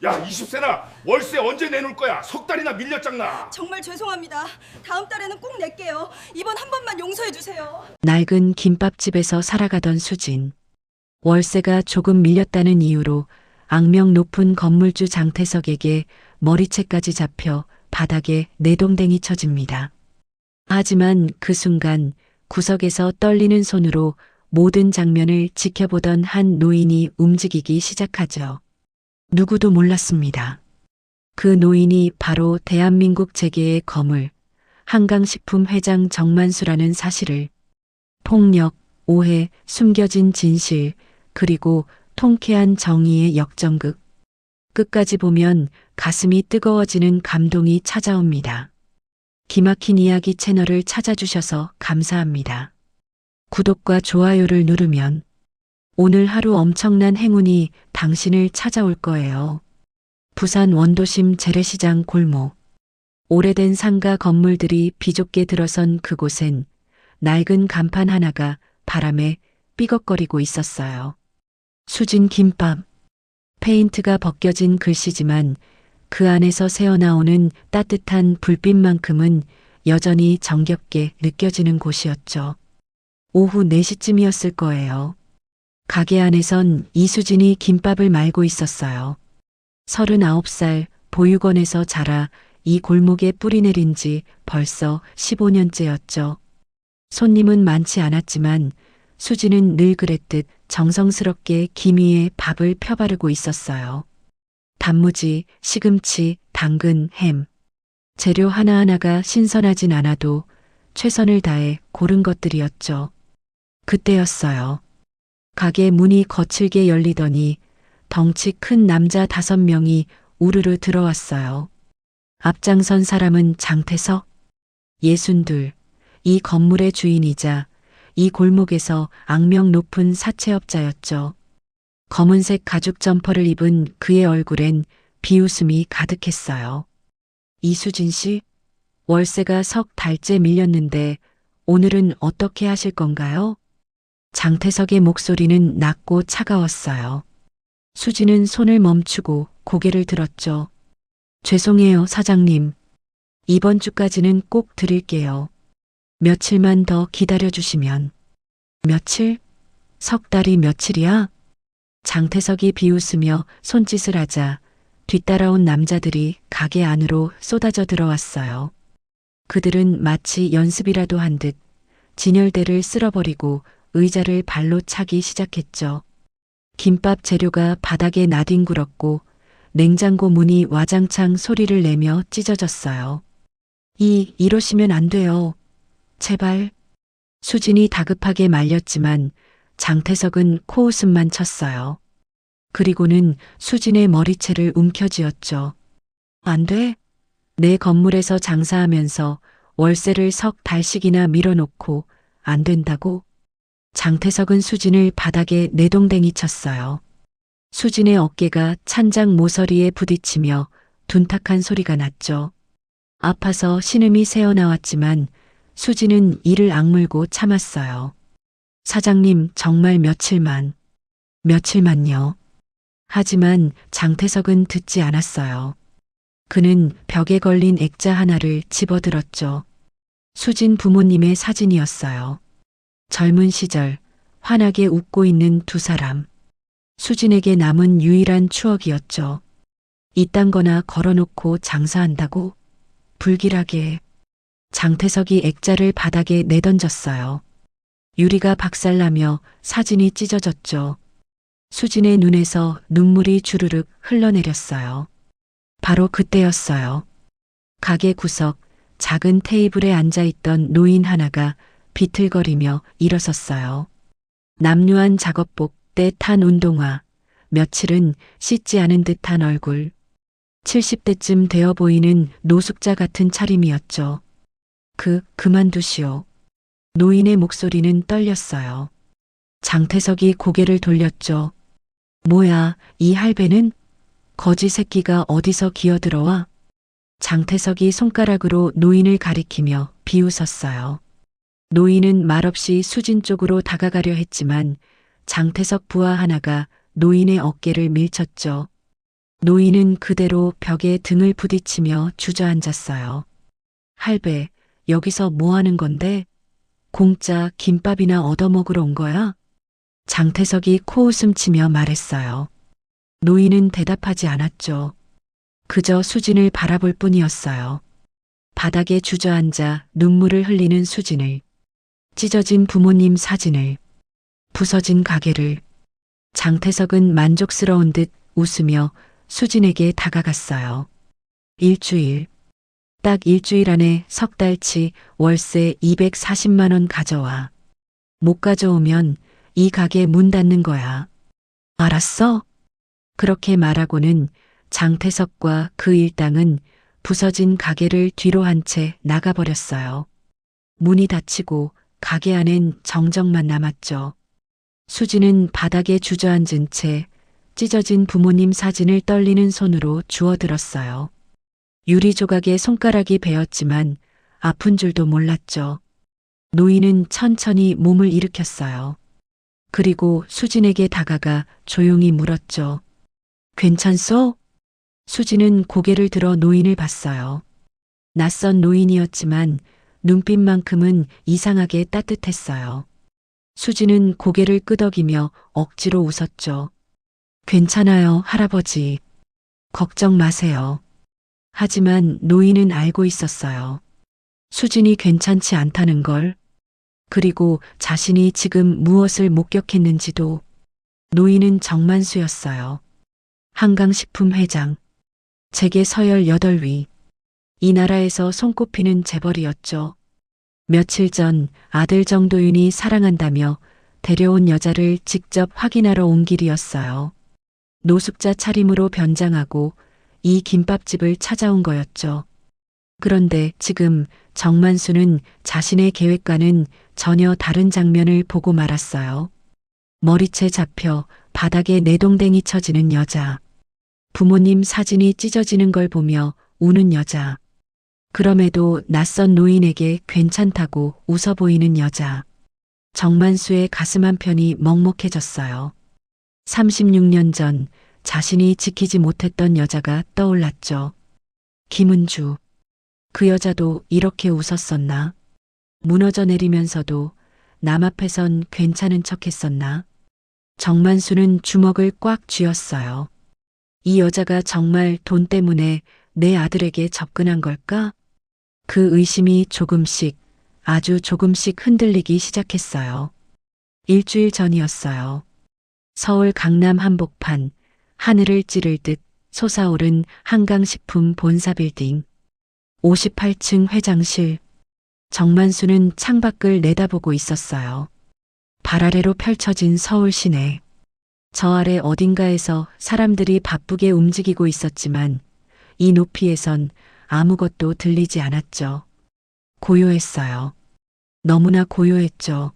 야, 20세나 월세 언제 내놓을 거야? 석 달이나 밀렸잖아. 정말 죄송합니다. 다음 달에는 꼭 낼게요. 이번 한 번만 용서해 주세요. 낡은 김밥집에서 살아가던 수진. 월세가 조금 밀렸다는 이유로 악명 높은 건물주 장태석에게 머리채까지 잡혀 바닥에 내동댕이 쳐집니다. 하지만 그 순간 구석에서 떨리는 손으로 모든 장면을 지켜보던 한 노인이 움직이기 시작하죠. 누구도 몰랐습니다. 그 노인이 바로 대한민국 재계의 거물, 한강식품 회장 정만수라는 사실을 폭력, 오해, 숨겨진 진실, 그리고 통쾌한 정의의 역전극. 끝까지 보면 가슴이 뜨거워지는 감동이 찾아옵니다. 기막힌 이야기 채널을 찾아주셔서 감사합니다. 구독과 좋아요를 누르면 오늘 하루 엄청난 행운이 당신을 찾아올 거예요. 부산 원도심 재래시장 골목. 오래된 상가 건물들이 비좁게 들어선 그곳엔 낡은 간판 하나가 바람에 삐걱거리고 있었어요. 수진 김밥. 페인트가 벗겨진 글씨지만 그 안에서 새어나오는 따뜻한 불빛만큼은 여전히 정겹게 느껴지는 곳이었죠. 오후 4시쯤이었을 거예요. 가게 안에선 이수진이 김밥을 말고 있었어요. 39살 보육원에서 자라 이 골목에 뿌리 내린 지 벌써 15년째였죠. 손님은 많지 않았지만 수진은 늘 그랬듯 정성스럽게 김 위에 밥을 펴바르고 있었어요. 단무지, 시금치, 당근, 햄. 재료 하나하나가 신선하진 않아도 최선을 다해 고른 것들이었죠. 그때였어요. 가게 문이 거칠게 열리더니 덩치 큰 남자 5명이 우르르 들어왔어요. 앞장선 사람은 장태석, 62, 이 건물의 주인이자 이 골목에서 악명 높은 사채업자였죠. 검은색 가죽 점퍼를 입은 그의 얼굴엔 비웃음이 가득했어요. 이수진 씨, 월세가 석 달째 밀렸는데 오늘은 어떻게 하실 건가요? 장태석의 목소리는 낮고 차가웠어요. 수진은 손을 멈추고 고개를 들었죠. 죄송해요, 사장님. 이번 주까지는 꼭 드릴게요. 며칠만 더 기다려주시면. 며칠? 석 달이 며칠이야? 장태석이 비웃으며 손짓을 하자 뒤따라온 남자들이 가게 안으로 쏟아져 들어왔어요. 그들은 마치 연습이라도 한 듯 진열대를 쓸어버리고 의자를 발로 차기 시작했죠. 김밥 재료가 바닥에 나뒹굴었고 냉장고 문이 와장창 소리를 내며 찢어졌어요. 이러시면 안 돼요. 제발. 수진이 다급하게 말렸지만 장태석은 코웃음만 쳤어요. 그리고는 수진의 머리채를 움켜쥐었죠. 안 돼? 내 건물에서 장사하면서 월세를 석 달씩이나 밀어놓고 안 된다고? 장태석은 수진을 바닥에 내동댕이 쳤어요. 수진의 어깨가 찬장 모서리에 부딪히며 둔탁한 소리가 났죠. 아파서 신음이 새어나왔지만 수진은 이를 악물고 참았어요. 사장님, 정말 며칠만요. 하지만 장태석은 듣지 않았어요. 그는 벽에 걸린 액자 하나를 집어들었죠. 수진 부모님의 사진이었어요. 젊은 시절 환하게 웃고 있는 두 사람. 수진에게 남은 유일한 추억이었죠. 이딴 거나 걸어놓고 장사한다고? 불길하게. 장태석이 액자를 바닥에 내던졌어요. 유리가 박살나며 사진이 찢어졌죠. 수진의 눈에서 눈물이 주르륵 흘러내렸어요. 바로 그때였어요. 가게 구석 작은 테이블에 앉아있던 노인 하나가 비틀거리며 일어섰어요. 남루한 작업복, 때 탄 운동화, 며칠은 씻지 않은 듯한 얼굴. 70대쯤 되어 보이는 노숙자 같은 차림이었죠. 그만두시오. 노인의 목소리는 떨렸어요. 장태석이 고개를 돌렸죠. 뭐야, 이 할배는? 거지 새끼가 어디서 기어들어와? 장태석이 손가락으로 노인을 가리키며 비웃었어요. 노인은 말없이 수진 쪽으로 다가가려 했지만 장태석 부하 하나가 노인의 어깨를 밀쳤죠. 노인은 그대로 벽에 등을 부딪히며 주저앉았어요. 할배, 여기서 뭐 하는 건데? 공짜 김밥이나 얻어먹으러 온 거야? 장태석이 코웃음 치며 말했어요. 노인은 대답하지 않았죠. 그저 수진을 바라볼 뿐이었어요. 바닥에 주저앉아 눈물을 흘리는 수진을, 찢어진 부모님 사진을, 부서진 가게를. 장태석은 만족스러운 듯 웃으며 수진에게 다가갔어요. 일주일. 딱 일주일 안에 석 달치 월세 240만 원 가져와. 못 가져오면 이 가게 문 닫는 거야. 알았어? 그렇게 말하고는 장태석과 그 일당은 부서진 가게를 뒤로 한 채 나가버렸어요. 문이 닫히고 가게 안엔 정적만 남았죠. 수지는 바닥에 주저앉은 채 찢어진 부모님 사진을 떨리는 손으로 주워들었어요. 유리 조각에 손가락이 베었지만 아픈 줄도 몰랐죠. 노인은 천천히 몸을 일으켰어요. 그리고 수진에게 다가가 조용히 물었죠. 괜찮소? 수진은 고개를 들어 노인을 봤어요. 낯선 노인이었지만 눈빛만큼은 이상하게 따뜻했어요. 수진은 고개를 끄덕이며 억지로 웃었죠. 괜찮아요, 할아버지. 걱정 마세요. 하지만 노인은 알고 있었어요. 수진이 괜찮지 않다는 걸. 그리고 자신이 지금 무엇을 목격했는지도. 노인은 정만수였어요. 한강식품 회장. 재계 서열 8위. 이 나라에서 손꼽히는 재벌이었죠. 며칠 전 아들 정도윤이 사랑한다며 데려온 여자를 직접 확인하러 온 길이었어요. 노숙자 차림으로 변장하고 이 김밥집을 찾아온 거였죠. 그런데 지금 정만수는 자신의 계획과는 전혀 다른 장면을 보고 말았어요. 머리채 잡혀 바닥에 내동댕이 쳐지는 여자. 부모님 사진이 찢어지는 걸 보며 우는 여자. 그럼에도 낯선 노인에게 괜찮다고 웃어 보이는 여자. 정만수의 가슴 한편이 먹먹해졌어요. 36년 전 자신이 지키지 못했던 여자가 떠올랐죠. 김은주. 그 여자도 이렇게 웃었었나? 무너져 내리면서도 남 앞에선 괜찮은 척 했었나? 정만수는 주먹을 꽉 쥐었어요. 이 여자가 정말 돈 때문에 내 아들에게 접근한 걸까? 그 의심이 조금씩, 아주 조금씩 흔들리기 시작했어요. 일주일 전이었어요. 서울 강남 한복판, 하늘을 찌를 듯 솟아오른 한강식품 본사 빌딩. 58층 회장실. 정만수는 창밖을 내다보고 있었어요. 발 아래로 펼쳐진 서울 시내. 저 아래 어딘가에서 사람들이 바쁘게 움직이고 있었지만 이 높이에선 아무것도 들리지 않았죠. 고요했어요. 너무나 고요했죠.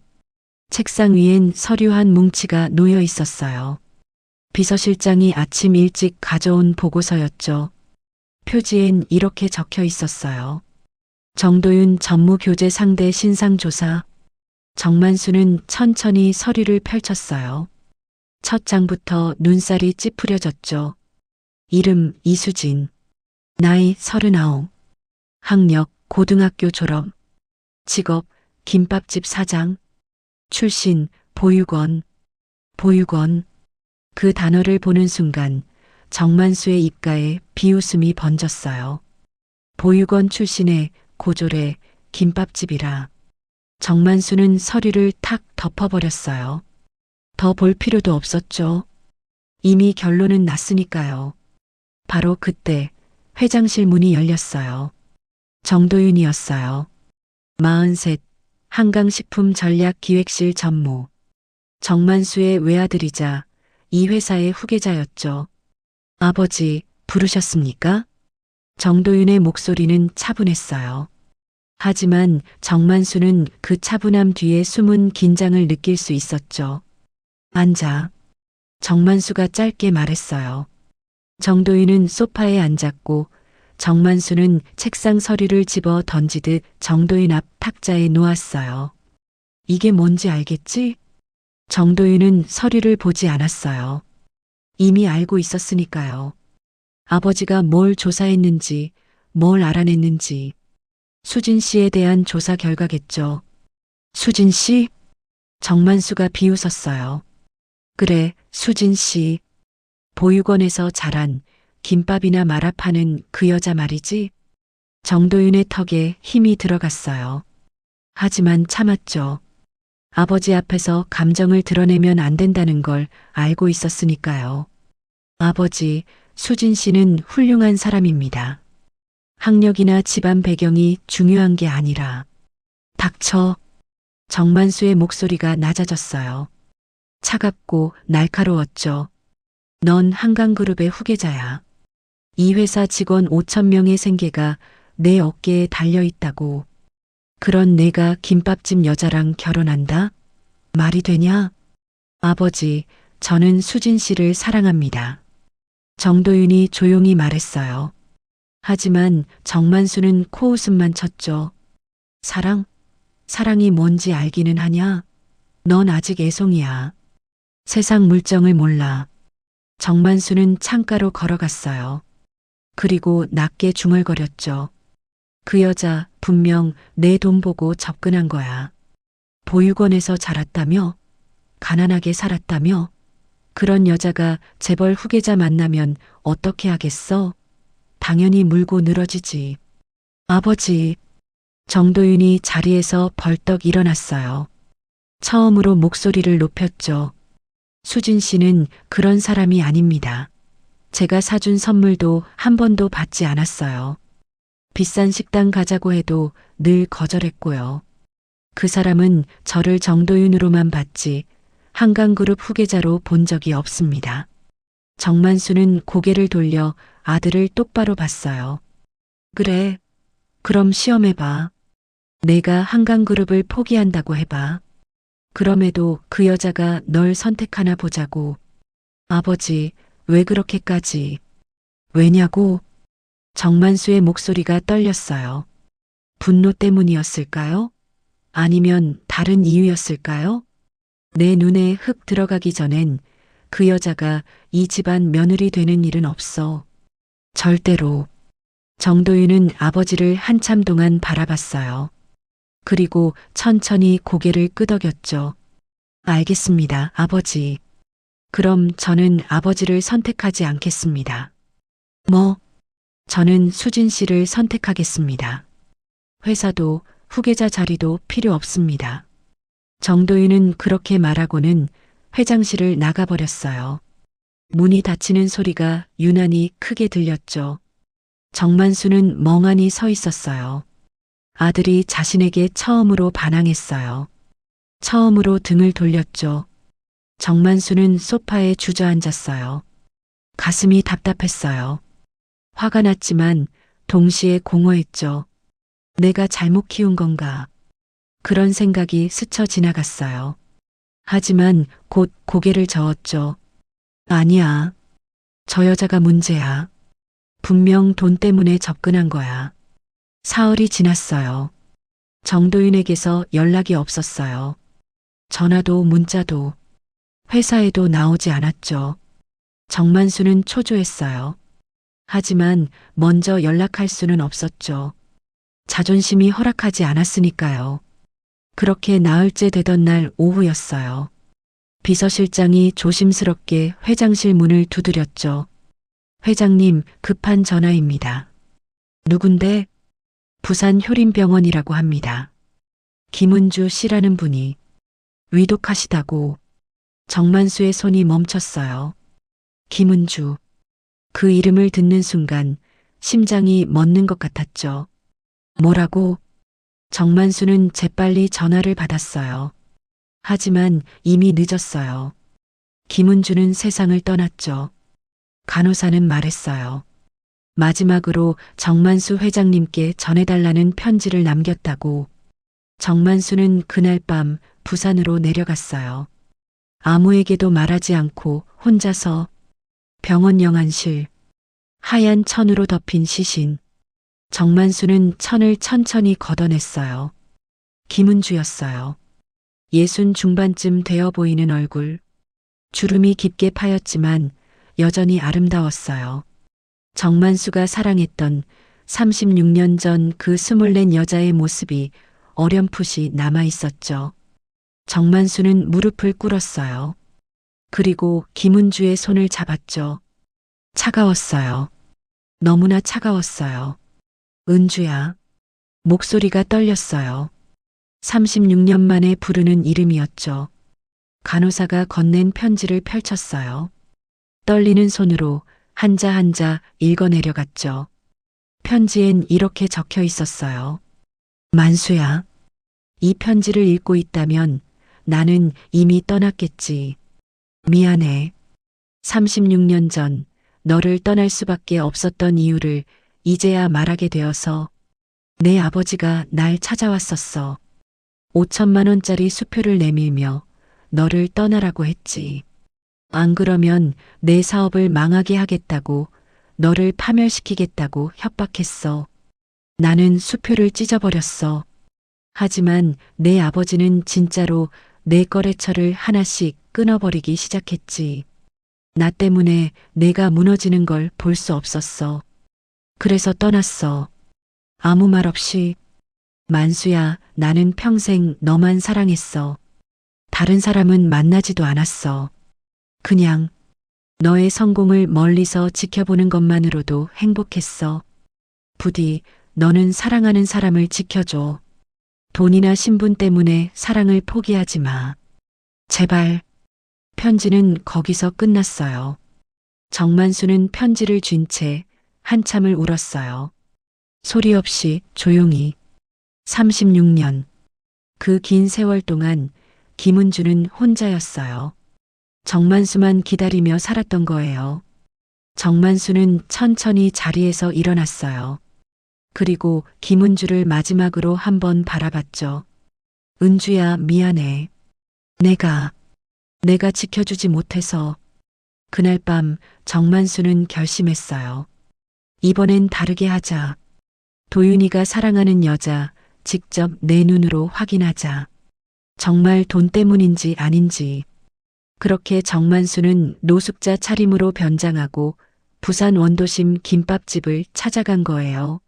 책상 위엔 서류 한 뭉치가 놓여 있었어요. 비서실장이 아침 일찍 가져온 보고서였죠. 표지엔 이렇게 적혀 있었어요. 정도윤 전무교재 상대 신상조사. 정만수는 천천히 서류를 펼쳤어요. 첫 장부터 눈살이 찌푸려졌죠. 이름 이수진. 나이 39. 학력 고등학교 졸업. 직업 김밥집 사장. 출신 보육원. 보육원. 그 단어를 보는 순간 정만수의 입가에 비웃음이 번졌어요. 보육원 출신의 고졸의 김밥집이라. 정만수는 서류를 탁 덮어버렸어요. 더 볼 필요도 없었죠. 이미 결론은 났으니까요. 바로 그때 회장실 문이 열렸어요. 정도윤이었어요. 43, 한강식품 전략기획실 전무. 정만수의 외아들이자 이 회사의 후계자였죠. 아버지, 부르셨습니까? 정도윤의 목소리는 차분했어요. 하지만 정만수는 그 차분함 뒤에 숨은 긴장을 느낄 수 있었죠. 앉아. 정만수가 짧게 말했어요. 정도윤은 소파에 앉았고 정만수는 책상 서류를 집어 던지듯 정도윤 앞 탁자에 놓았어요. 이게 뭔지 알겠지? 정도윤은 서류를 보지 않았어요. 이미 알고 있었으니까요. 아버지가 뭘 조사했는지, 뭘 알아냈는지. 수진 씨에 대한 조사 결과겠죠. 수진 씨? 정만수가 비웃었어요. 그래, 수진 씨. 보육원에서 자란 김밥이나 마라 파는 그 여자 말이지? 정도윤의 턱에 힘이 들어갔어요. 하지만 참았죠. 아버지 앞에서 감정을 드러내면 안 된다는 걸 알고 있었으니까요. 아버지, 수진 씨는 훌륭한 사람입니다. 학력이나 집안 배경이 중요한 게 아니라. 닥쳐. 정만수의 목소리가 낮아졌어요. 차갑고 날카로웠죠. 넌 한강그룹의 후계자야. 이 회사 직원 5천 명의 생계가 내 어깨에 달려 있다고. 그런 내가 김밥집 여자랑 결혼한다? 말이 되냐? 아버지, 저는 수진 씨를 사랑합니다. 정도윤이 조용히 말했어요. 하지만 정만수는 코웃음만 쳤죠. 사랑? 사랑이 뭔지 알기는 하냐? 넌 아직 애송이야. 세상 물정을 몰라. 정만수는 창가로 걸어갔어요. 그리고 낮게 중얼거렸죠. 그 여자 분명 내 돈 보고 접근한 거야. 보육원에서 자랐다며? 가난하게 살았다며? 그런 여자가 재벌 후계자 만나면 어떻게 하겠어? 당연히 물고 늘어지지. 아버지. 정도윤이 자리에서 벌떡 일어났어요. 처음으로 목소리를 높였죠. 수진 씨는 그런 사람이 아닙니다. 제가 사준 선물도 한 번도 받지 않았어요. 비싼 식당 가자고 해도 늘 거절했고요. 그 사람은 저를 정도윤으로만 봤지 한강그룹 후계자로 본 적이 없습니다. 정만수는 고개를 돌려 아들을 똑바로 봤어요. 그래, 그럼 시험해봐. 내가 한강그룹을 포기한다고 해봐. 그럼에도 그 여자가 널 선택하나 보자고. 아버지, 왜 그렇게까지? 왜냐고? 정만수의 목소리가 떨렸어요. 분노 때문이었을까요? 아니면 다른 이유였을까요? 내 눈에 흙 들어가기 전엔 그 여자가 이 집안 며느리 되는 일은 없어. 절대로. 정도윤은 아버지를 한참 동안 바라봤어요. 그리고 천천히 고개를 끄덕였죠. 알겠습니다, 아버지. 그럼 저는 아버지를 선택하지 않겠습니다. 뭐? 저는 수진 씨를 선택하겠습니다. 회사도 후계자 자리도 필요 없습니다. 정도윤은 그렇게 말하고는 회장실을 나가버렸어요. 문이 닫히는 소리가 유난히 크게 들렸죠. 정만수는 멍하니 서 있었어요. 아들이 자신에게 처음으로 반항했어요. 처음으로 등을 돌렸죠. 정만수는 소파에 주저앉았어요. 가슴이 답답했어요. 화가 났지만 동시에 공허했죠. 내가 잘못 키운 건가? 그런 생각이 스쳐 지나갔어요. 하지만 곧 고개를 저었죠. 아니야. 저 여자가 문제야. 분명 돈 때문에 접근한 거야. 사흘이 지났어요. 정도윤에게서 연락이 없었어요. 전화도 문자도 회사에도 나오지 않았죠. 정만수는 초조했어요. 하지만 먼저 연락할 수는 없었죠. 자존심이 허락하지 않았으니까요. 그렇게 나흘째 되던 날 오후였어요. 비서실장이 조심스럽게 회장실 문을 두드렸죠. 회장님, 급한 전화입니다. 누군데? 부산 효림병원이라고 합니다. 김은주 씨라는 분이 위독하시다고. 정만수의 손이 멈췄어요. 김은주. 그 이름을 듣는 순간 심장이 멎는 것 같았죠. 뭐라고? 정만수는 재빨리 전화를 받았어요. 하지만 이미 늦었어요. 김은주는 세상을 떠났죠. 간호사는 말했어요. 마지막으로 정만수 회장님께 전해달라는 편지를 남겼다고. 정만수는 그날 밤 부산으로 내려갔어요. 아무에게도 말하지 않고 혼자서 병원 영안실, 하얀 천으로 덮인 시신. 정만수는 천을 천천히 걷어냈어요. 김은주였어요. 60 중반쯤 되어 보이는 얼굴. 주름이 깊게 파였지만 여전히 아름다웠어요. 정만수가 사랑했던 36년 전 그 24 여자의 모습이 어렴풋이 남아 있었죠. 정만수는 무릎을 꿇었어요. 그리고 김은주의 손을 잡았죠. 차가웠어요. 너무나 차가웠어요. 은주야. 목소리가 떨렸어요. 36년 만에 부르는 이름이었죠. 간호사가 건넨 편지를 펼쳤어요. 떨리는 손으로 한자 한자 읽어내려갔죠. 편지엔 이렇게 적혀 있었어요. 만수야. 이 편지를 읽고 있다면 나는 이미 떠났겠지. 미안해. 36년 전 너를 떠날 수밖에 없었던 이유를 이제야 말하게 되어서 내 아버지가 날 찾아왔었어. 5천만 원짜리 수표를 내밀며 너를 떠나라고 했지. 안 그러면 내 사업을 망하게 하겠다고, 너를 파멸시키겠다고 협박했어. 나는 수표를 찢어버렸어. 하지만 내 아버지는 진짜로 내 거래처를 하나씩 끊어버리기 시작했지. 나 때문에 내가 무너지는 걸 볼 수 없었어. 그래서 떠났어. 아무 말 없이. 만수야, 나는 평생 너만 사랑했어. 다른 사람은 만나지도 않았어. 그냥 너의 성공을 멀리서 지켜보는 것만으로도 행복했어. 부디 너는 사랑하는 사람을 지켜줘. 돈이나 신분 때문에 사랑을 포기하지 마. 제발. 편지는 거기서 끝났어요. 정만수는 편지를 쥔 채 한참을 울었어요. 소리 없이 조용히. 36년. 그 긴 세월 동안 김은주는 혼자였어요. 정만수만 기다리며 살았던 거예요. 정만수는 천천히 자리에서 일어났어요. 그리고 김은주를 마지막으로 한번 바라봤죠. 은주야, 미안해. 내가 지켜주지 못해서. 그날 밤 정만수는 결심했어요. 이번엔 다르게 하자. 도윤이가 사랑하는 여자 직접 내 눈으로 확인하자. 정말 돈 때문인지 아닌지. 그렇게 정만수는 노숙자 차림으로 변장하고 부산 원도심 김밥집을 찾아간 거예요.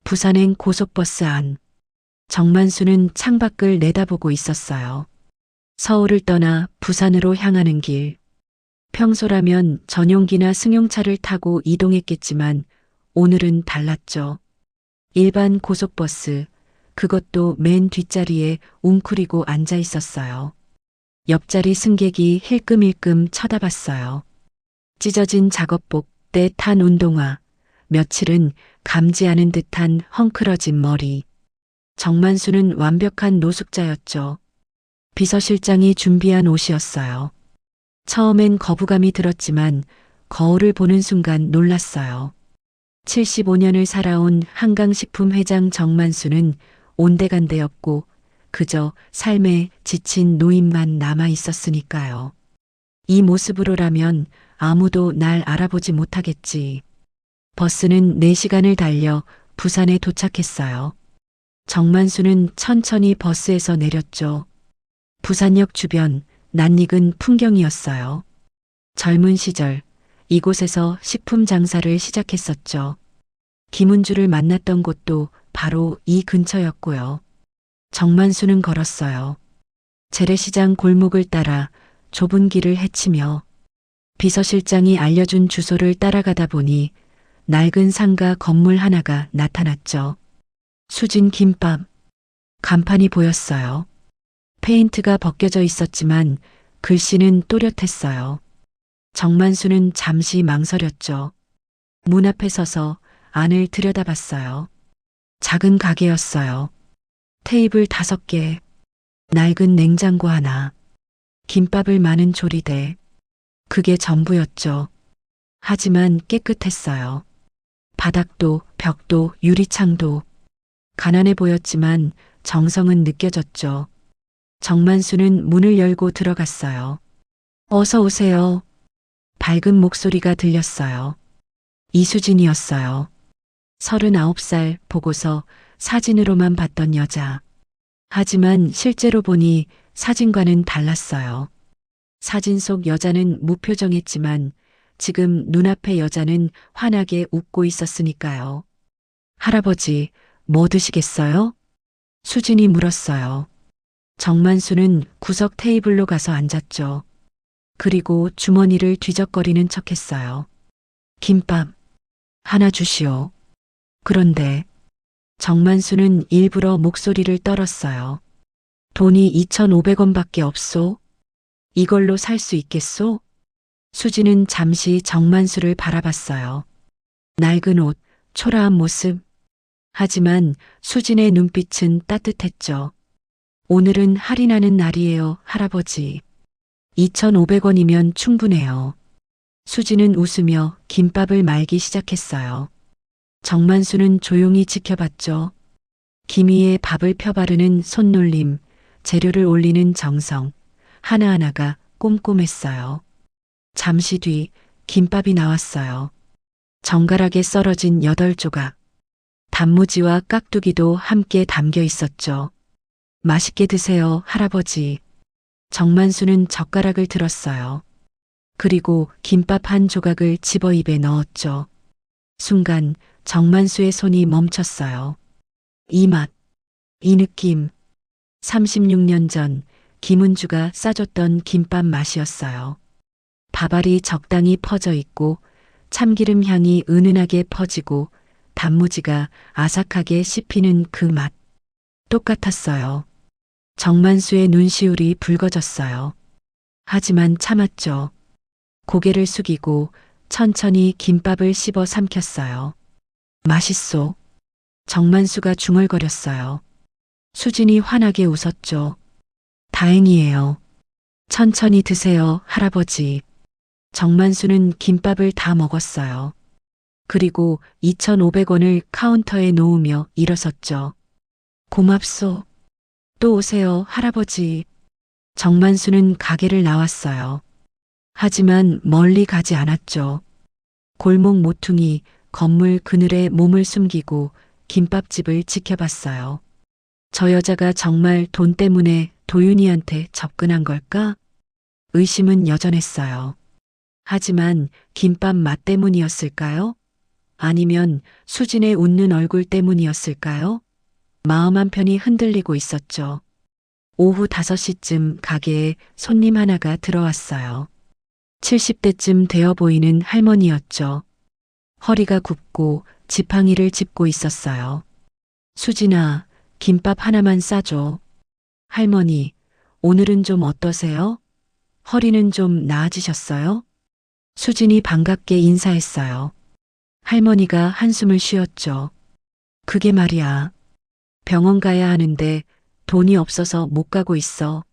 부산행 고속버스 안. 정만수는 창밖을 내다보고 있었어요. 서울을 떠나 부산으로 향하는 길. 평소라면 전용기나 승용차를 타고 이동했겠지만 오늘은 달랐죠. 일반 고속버스, 그것도 맨 뒷자리에 웅크리고 앉아 있었어요. 옆자리 승객이 힐끔힐끔 쳐다봤어요. 찢어진 작업복, 때 탄 운동화, 며칠은 감지 않은 듯한 헝클어진 머리. 정만수는 완벽한 노숙자였죠. 비서실장이 준비한 옷이었어요. 처음엔 거부감이 들었지만 거울을 보는 순간 놀랐어요. 75년을 살아온 한강식품 회장 정만수는 온데간데 없고 그저 삶에 지친 노인만 남아 있었으니까요. 이 모습으로라면 아무도 날 알아보지 못하겠지. 버스는 4시간을 달려 부산에 도착했어요. 정만수는 천천히 버스에서 내렸죠. 부산역 주변 낯익은 풍경이었어요. 젊은 시절 이곳에서 식품 장사를 시작했었죠. 김은주를 만났던 곳도 바로 이 근처였고요. 정만수는 걸었어요. 재래시장 골목을 따라 좁은 길을 헤치며 비서실장이 알려준 주소를 따라가다 보니 낡은 상가 건물 하나가 나타났죠. 수진 김밥. 간판이 보였어요. 페인트가 벗겨져 있었지만 글씨는 또렷했어요. 정만수는 잠시 망설였죠. 문 앞에 서서 안을 들여다봤어요. 작은 가게였어요. 테이블 5개, 낡은 냉장고 하나, 김밥을 마는 조리대. 그게 전부였죠. 하지만 깨끗했어요. 바닥도 벽도 유리창도. 가난해 보였지만 정성은 느껴졌죠. 정만수는 문을 열고 들어갔어요. 어서 오세요. 밝은 목소리가 들렸어요. 이수진이었어요. 39살 보고서 사진으로만 봤던 여자. 하지만 실제로 보니 사진과는 달랐어요. 사진 속 여자는 무표정했지만 지금 눈앞의 여자는 환하게 웃고 있었으니까요. 할아버지, 뭐 드시겠어요? 수진이 물었어요. 정만수는 구석 테이블로 가서 앉았죠. 그리고 주머니를 뒤적거리는 척했어요. 김밥 하나 주시오. 그런데 정만수는 일부러 목소리를 떨었어요. 돈이 2,500원밖에 없소? 이걸로 살 수 있겠소? 수지는 잠시 정만수를 바라봤어요. 낡은 옷, 초라한 모습. 하지만 수진의 눈빛은 따뜻했죠. 오늘은 할인하는 날이에요, 할아버지. 2,500원이면 충분해요. 수지는 웃으며 김밥을 말기 시작했어요. 정만수는 조용히 지켜봤죠. 김 위에 밥을 펴바르는 손놀림, 재료를 올리는 정성, 하나하나가 꼼꼼했어요. 잠시 뒤 김밥이 나왔어요. 정갈하게 썰어진 8조각. 단무지와 깍두기도 함께 담겨 있었죠. 맛있게 드세요, 할아버지. 정만수는 젓가락을 들었어요. 그리고 김밥 한 조각을 집어 입에 넣었죠. 순간 정만수의 손이 멈췄어요. 이 맛, 이 느낌. 36년 전 김은주가 싸줬던 김밥 맛이었어요. 밥알이 적당히 퍼져 있고 참기름 향이 은은하게 퍼지고 단무지가 아삭하게 씹히는 그 맛. 똑같았어요. 정만수의 눈시울이 붉어졌어요. 하지만 참았죠. 고개를 숙이고 천천히 김밥을 씹어 삼켰어요. 맛있소. 정만수가 중얼거렸어요. 수진이 환하게 웃었죠. 다행이에요. 천천히 드세요, 할아버지. 정만수는 김밥을 다 먹었어요. 그리고 2,500원을 카운터에 놓으며 일어섰죠. 고맙소. 또 오세요, 할아버지. 정만수는 가게를 나왔어요. 하지만 멀리 가지 않았죠. 골목 모퉁이, 건물 그늘에 몸을 숨기고 김밥집을 지켜봤어요. 저 여자가 정말 돈 때문에 도윤이한테 접근한 걸까? 의심은 여전했어요. 하지만 김밥 맛 때문이었을까요? 아니면 수진의 웃는 얼굴 때문이었을까요? 마음 한편이 흔들리고 있었죠. 오후 5시쯤 가게에 손님 하나가 들어왔어요. 70대쯤 되어 보이는 할머니였죠. 허리가 굽고 지팡이를 짚고 있었어요. 수진아, 김밥 하나만 싸줘. 할머니, 오늘은 좀 어떠세요? 허리는 좀 나아지셨어요? 수진이 반갑게 인사했어요. 할머니가 한숨을 쉬었죠. 그게 말이야. 병원 가야 하는데 돈이 없어서 못 가고 있어.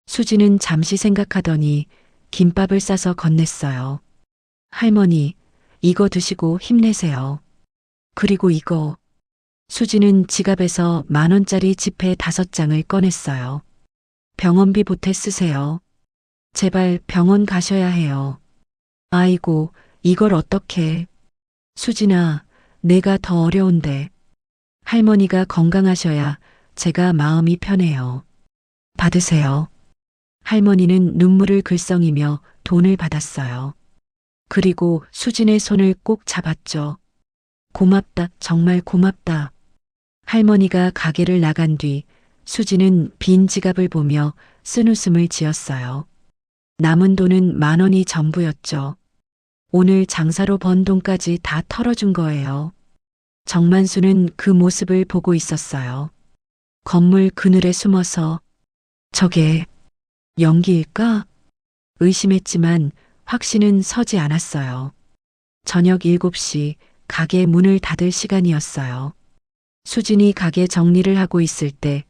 수진은 잠시 생각하더니 김밥을 싸서 건넸어요. 할머니, 이거 드시고 힘내세요. 그리고 이거. 수진은 지갑에서 10,000원짜리 지폐 5장을 꺼냈어요. 병원비 보태 쓰세요. 제발 병원 가셔야 해요. 아이고, 이걸 어떡해. 수진아, 내가 더 어려운데. 할머니가 건강하셔야 제가 마음이 편해요. 받으세요. 할머니는 눈물을 글썽이며 돈을 받았어요. 그리고 수진의 손을 꼭 잡았죠. 고맙다, 정말 고맙다. 할머니가 가게를 나간 뒤 수진은 빈 지갑을 보며 쓴웃음을 지었어요. 남은 돈은 10,000원이 전부였죠. 오늘 장사로 번 돈까지 다 털어준 거예요. 정만수는 그 모습을 보고 있었어요. 건물 그늘에 숨어서 저게 연기일까? 의심했지만 확신은 서지 않았어요. 저녁 7시 가게 문을 닫을 시간이었어요. 수진이 가게 정리를 하고 있을 때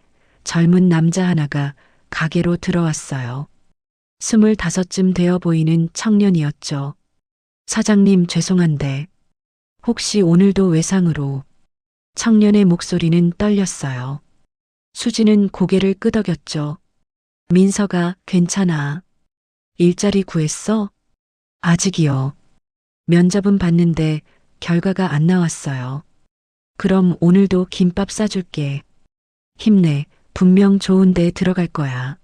젊은 남자 하나가 가게로 들어왔어요. 25쯤 되어 보이는 청년이었죠. 사장님 죄송한데 혹시 오늘도 외상으로? 청년의 목소리는 떨렸어요. 수지는 고개를 끄덕였죠. 민서가 괜찮아. 일자리 구했어? 아직이요. 면접은 봤는데 결과가 안 나왔어요. 그럼 오늘도 김밥 싸줄게. 힘내. 분명 좋은 데 들어갈 거야.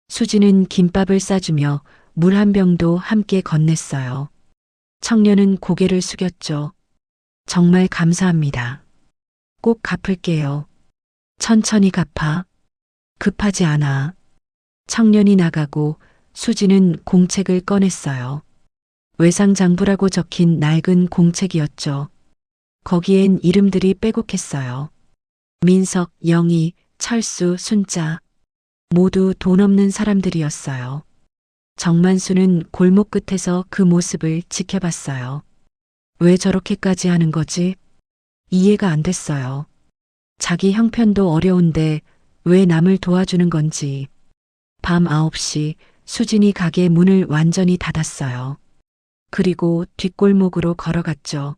수지는 김밥을 싸주며 물 한 병도 함께 건넸어요. 청년은 고개를 숙였죠. 정말 감사합니다. 꼭 갚을게요. 천천히 갚아. 급하지 않아. 청년이 나가고 수지는 공책을 꺼냈어요. 외상장부라고 적힌 낡은 공책이었죠. 거기엔 이름들이 빼곡했어요. 민석, 영희, 철수, 순자. 모두 돈 없는 사람들이었어요. 정만수는 골목 끝에서 그 모습을 지켜봤어요. 왜 저렇게까지 하는 거지? 이해가 안 됐어요. 자기 형편도 어려운데 왜 남을 도와주는 건지. 밤 9시 수진이 가게 문을 완전히 닫았어요. 그리고 뒷골목으로 걸어갔죠.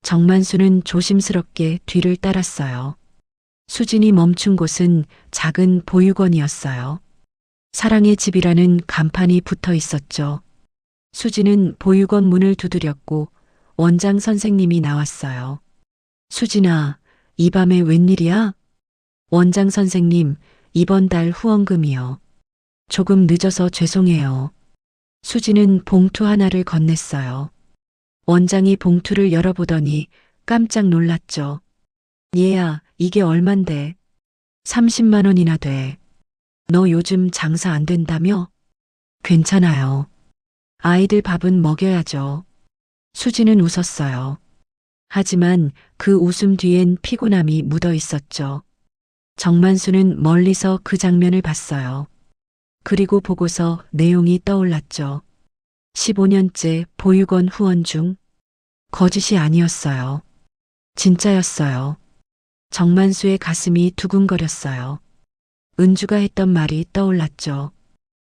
정만수는 조심스럽게 뒤를 따랐어요. 수진이 멈춘 곳은 작은 보육원이었어요. 사랑의 집이라는 간판이 붙어 있었죠. 수진은 보육원 문을 두드렸고 원장 선생님이 나왔어요. 수진아, 이 밤에 웬일이야? 원장 선생님, 이번 달 후원금이요. 조금 늦어서 죄송해요. 수진은 봉투 하나를 건넸어요. 원장이 봉투를 열어보더니 깜짝 놀랐죠. 얘야, 이게 얼만데? 30만 원이나 돼. 너 요즘 장사 안 된다며? 괜찮아요. 아이들 밥은 먹여야죠. 수지는 웃었어요. 하지만 그 웃음 뒤엔 피곤함이 묻어 있었죠. 정만수는 멀리서 그 장면을 봤어요. 그리고 보고서 내용이 떠올랐죠. 15년째 보육원 후원 중. 거짓이 아니었어요. 진짜였어요. 정만수의 가슴이 두근거렸어요. 은주가 했던 말이 떠올랐죠.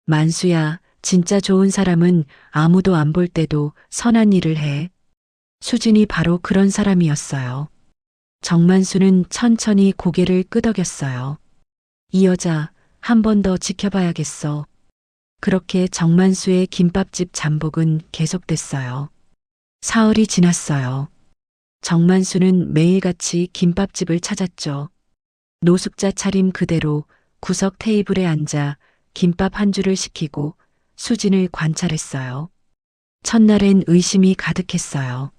만수야, 진짜 좋은 사람은 아무도 안 볼 때도 선한 일을 해. 수진이 바로 그런 사람이었어요. 정만수는 천천히 고개를 끄덕였어요. 이 여자 한 번 더 지켜봐야겠어. 그렇게 정만수의 김밥집 잠복은 계속됐어요. 사흘이 지났어요. 정만수는 매일같이 김밥집을 찾았죠. 노숙자 차림 그대로 구석 테이블에 앉아 김밥 한 줄을 시키고 수진을 관찰했어요. 첫날엔 의심이 가득했어요.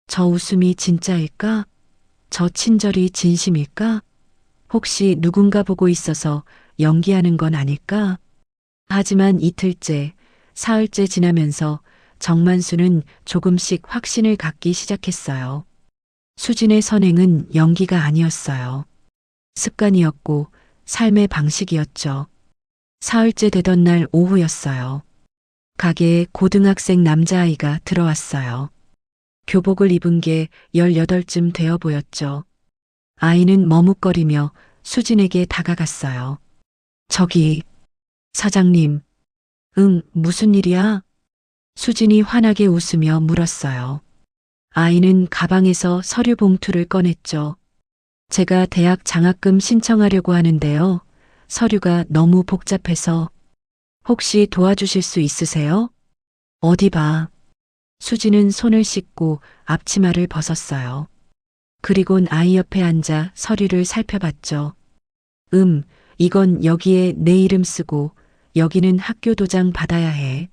저 웃음이 진짜일까? 저 친절이 진심일까? 혹시 누군가 보고 있어서 연기하는 건 아닐까? 하지만 이틀째, 사흘째 지나면서 정만수는 조금씩 확신을 갖기 시작했어요. 수진의 선행은 연기가 아니었어요. 습관이었고 삶의 방식이었죠. 사흘째 되던 날 오후였어요. 가게에 고등학생 남자아이가 들어왔어요. 교복을 입은 게 18쯤 되어 보였죠. 아이는 머뭇거리며 수진에게 다가갔어요. 저기, 사장님. 응, 무슨 일이야? 수진이 환하게 웃으며 물었어요. 아이는 가방에서 서류 봉투를 꺼냈죠. 제가 대학 장학금 신청하려고 하는데요. 서류가 너무 복잡해서 혹시 도와주실 수 있으세요? 어디 봐. 수지는 손을 씻고 앞치마를 벗었어요. 그리곤 아이 옆에 앉아 서류를 살펴봤죠. 이건 여기에 내 이름 쓰고 여기는 학교 도장 받아야 해.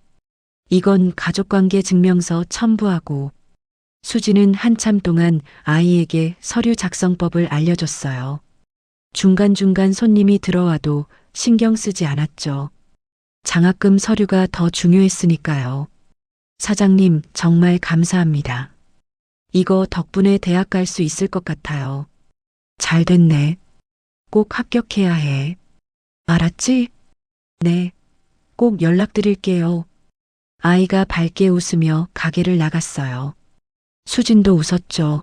이건 가족관계 증명서 첨부하고. 수지는 한참 동안 아이에게 서류 작성법을 알려줬어요. 중간중간 손님이 들어와도 신경 쓰지 않았죠. 장학금 서류가 더 중요했으니까요. 사장님, 정말 감사합니다. 이거 덕분에 대학 갈 수 있을 것 같아요. 잘 됐네. 꼭 합격해야 해. 알았지? 네. 꼭 연락드릴게요. 아이가 밝게 웃으며 가게를 나갔어요. 수진도 웃었죠.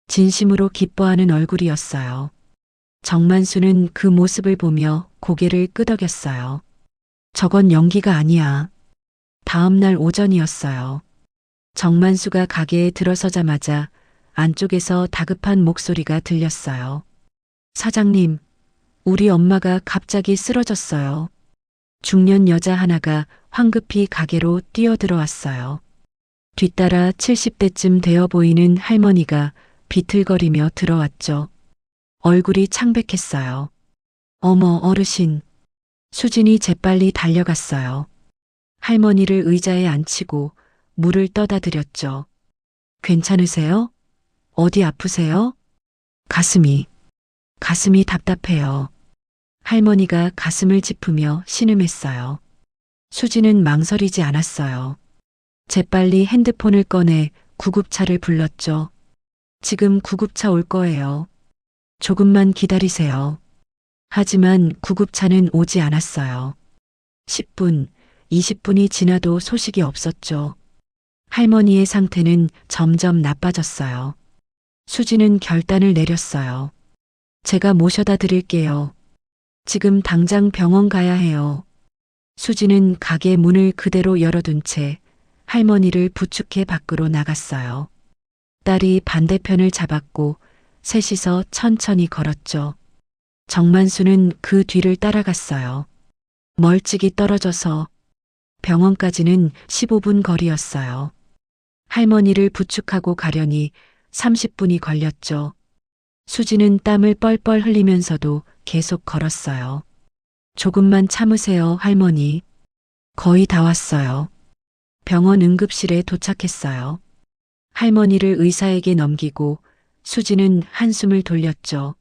진심으로 기뻐하는 얼굴이었어요. 정만수는 그 모습을 보며 고개를 끄덕였어요. 저건 연기가 아니야. 다음 날 오전이었어요. 정만수가 가게에 들어서자마자 안쪽에서 다급한 목소리가 들렸어요. 사장님, 우리 엄마가 갑자기 쓰러졌어요. 중년 여자 하나가 황급히 가게로 뛰어들어왔어요. 뒤따라 70대쯤 되어 보이는 할머니가 비틀거리며 들어왔죠. 얼굴이 창백했어요. 어머, 어르신. 수진이 재빨리 달려갔어요. 할머니를 의자에 앉히고 물을 떠다 드렸죠. 괜찮으세요? 어디 아프세요? 가슴이 답답해요. 할머니가 가슴을 짚으며 신음했어요. 수지는 망설이지 않았어요. 재빨리 핸드폰을 꺼내 구급차를 불렀죠. 지금 구급차 올 거예요. 조금만 기다리세요. 하지만 구급차는 오지 않았어요. 10분, 20분이 지나도 소식이 없었죠. 할머니의 상태는 점점 나빠졌어요. 수지는 결단을 내렸어요. 제가 모셔다 드릴게요. 지금 당장 병원 가야 해요. 수지는 가게 문을 그대로 열어둔 채 할머니를 부축해 밖으로 나갔어요. 딸이 반대편을 잡았고 셋이서 천천히 걸었죠. 정만수는 그 뒤를 따라갔어요. 멀찍이 떨어져서 병원까지는 15분 거리였어요. 할머니를 부축하고 가려니 30분이 걸렸죠. 수지는 땀을 뻘뻘 흘리면서도 계속 걸었어요. 조금만 참으세요, 할머니. 거의 다 왔어요. 병원 응급실에 도착했어요. 할머니를 의사에게 넘기고 수지는 한숨을 돌렸죠.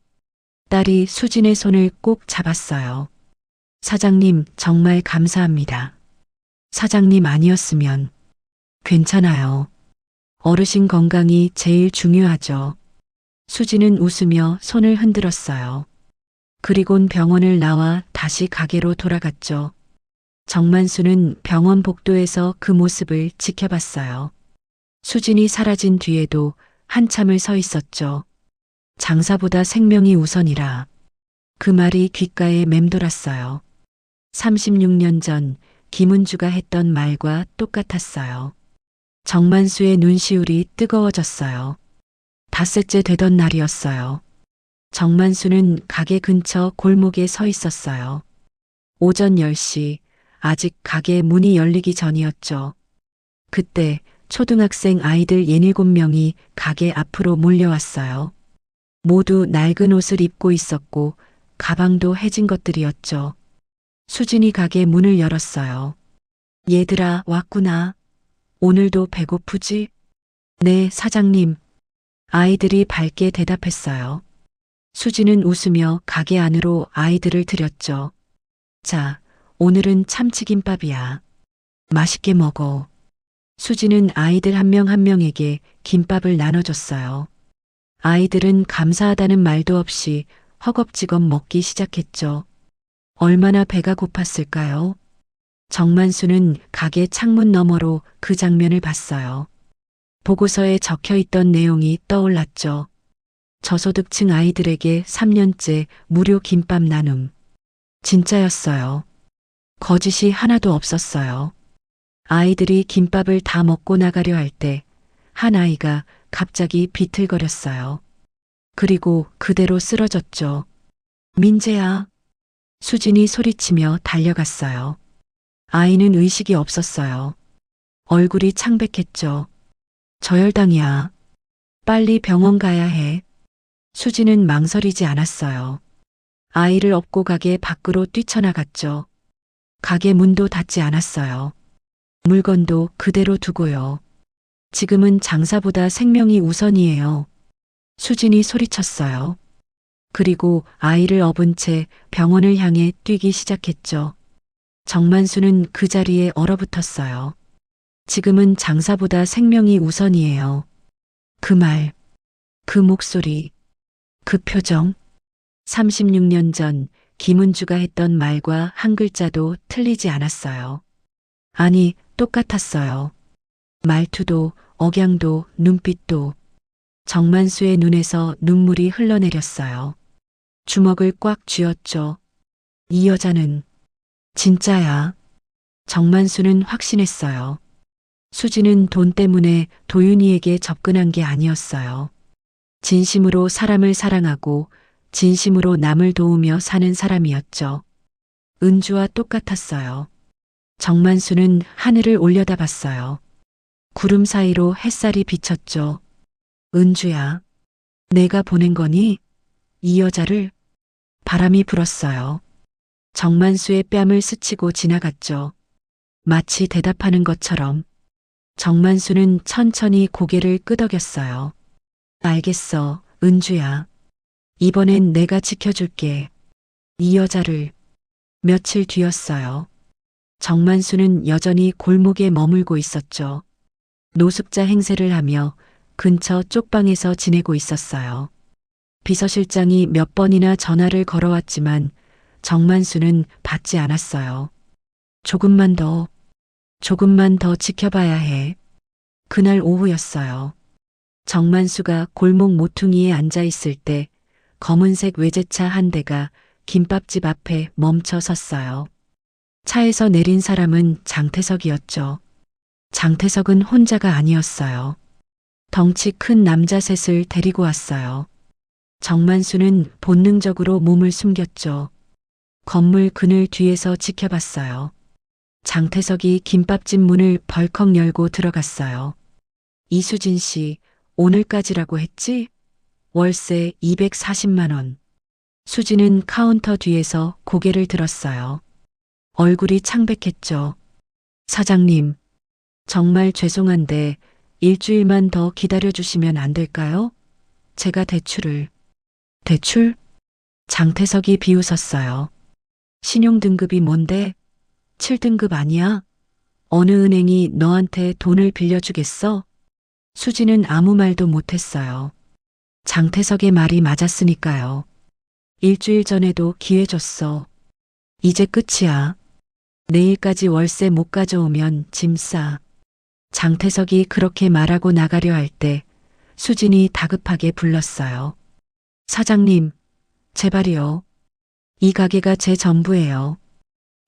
딸이 수진의 손을 꼭 잡았어요. 사장님, 정말 감사합니다. 사장님 아니었으면 괜찮아요. 어르신 건강이 제일 중요하죠. 수지는 웃으며 손을 흔들었어요. 그리곤 병원을 나와 다시 가게로 돌아갔죠. 정만수는 병원 복도에서 그 모습을 지켜봤어요. 수진이 사라진 뒤에도 한참을 서 있었죠. 장사보다 생명이 우선이라. 그 말이 귓가에 맴돌았어요. 36년 전 김은주가 했던 말과 똑같았어요. 정만수의 눈시울이 뜨거워졌어요. 닷새째 되던 날이었어요. 정만수는 가게 근처 골목에 서 있었어요. 오전 10시, 아직 가게 문이 열리기 전이었죠. 그때 초등학생 아이들 7명이 가게 앞으로 몰려왔어요. 모두 낡은 옷을 입고 있었고 가방도 해진 것들이었죠. 수진이 가게 문을 열었어요. 얘들아, 왔구나. 오늘도 배고프지? 네, 사장님. 아이들이 밝게 대답했어요. 수진은 웃으며 가게 안으로 아이들을 들였죠. 자, 오늘은 참치김밥이야. 맛있게 먹어. 수진은 아이들 한 명 한 명에게 김밥을 나눠줬어요. 아이들은 감사하다는 말도 없이 허겁지겁 먹기 시작했죠. 얼마나 배가 고팠을까요? 정만수는 가게 창문 너머로 그 장면을 봤어요. 보고서에 적혀 있던 내용이 떠올랐죠. 저소득층 아이들에게 3년째 무료 김밥 나눔. 진짜였어요. 거짓이 하나도 없었어요. 아이들이 김밥을 다 먹고 나가려 할 때 한 아이가 갑자기 비틀거렸어요. 그리고 그대로 쓰러졌죠. 민재야. 수진이 소리치며 달려갔어요. 아이는 의식이 없었어요. 얼굴이 창백했죠. 저혈당이야. 빨리 병원 가야 해. 수진은 망설이지 않았어요. 아이를 업고 가게 밖으로 뛰쳐나갔죠. 가게 문도 닫지 않았어요. 물건도 그대로 두고요. 지금은 장사보다 생명이 우선이에요. 수진이 소리쳤어요. 그리고 아이를 업은 채 병원을 향해 뛰기 시작했죠. 정만수는 그 자리에 얼어붙었어요. 지금은 장사보다 생명이 우선이에요. 그 말, 그 목소리, 그 표정. 36년 전 김은주가 했던 말과 한 글자도 틀리지 않았어요. 아니, 똑같았어요. 말투도, 억양도, 눈빛도. 정만수의 눈에서 눈물이 흘러내렸어요. 주먹을 꽉 쥐었죠. 이 여자는 진짜야. 정만수는 확신했어요. 수지는 돈 때문에 도윤이에게 접근한 게 아니었어요. 진심으로 사람을 사랑하고 진심으로 남을 도우며 사는 사람이었죠. 은주와 똑같았어요. 정만수는 하늘을 올려다봤어요. 구름 사이로 햇살이 비쳤죠. 은주야, 내가 보낸 거니? 이 여자를? 바람이 불었어요. 정만수의 뺨을 스치고 지나갔죠. 마치 대답하는 것처럼. 정만수는 천천히 고개를 끄덕였어요. 알겠어, 은주야. 이번엔 내가 지켜줄게. 이 여자를. 며칠 뒤였어요. 정만수는 여전히 골목에 머물고 있었죠. 노숙자 행세를 하며 근처 쪽방에서 지내고 있었어요. 비서실장이 몇 번이나 전화를 걸어왔지만 정만수는 받지 않았어요. 조금만 더 지켜봐야 해. 그날 오후였어요. 정만수가 골목 모퉁이에 앉아 있을 때 검은색 외제차 한 대가 김밥집 앞에 멈춰 섰어요. 차에서 내린 사람은 장태석이었죠. 장태석은 혼자가 아니었어요. 덩치 큰 남자 셋을 데리고 왔어요. 정만수는 본능적으로 몸을 숨겼죠. 건물 그늘 뒤에서 지켜봤어요. 장태석이 김밥집 문을 벌컥 열고 들어갔어요. 이수진 씨, 오늘까지라고 했지? 월세 240만 원. 수진은 카운터 뒤에서 고개를 들었어요. 얼굴이 창백했죠. 사장님, 정말 죄송한데 일주일만 더 기다려주시면 안 될까요? 제가 대출? 장태석이 비웃었어요. 신용등급이 뭔데? 7등급 아니야? 어느 은행이 너한테 돈을 빌려주겠어? 수지는 아무 말도 못했어요. 장태석의 말이 맞았으니까요. 일주일 전에도 기회 줬어. 이제 끝이야. 내일까지 월세 못 가져오면 짐 싸. 장태석이 그렇게 말하고 나가려 할 때 수진이 다급하게 불렀어요. 사장님, 제발이요. 이 가게가 제 전부예요.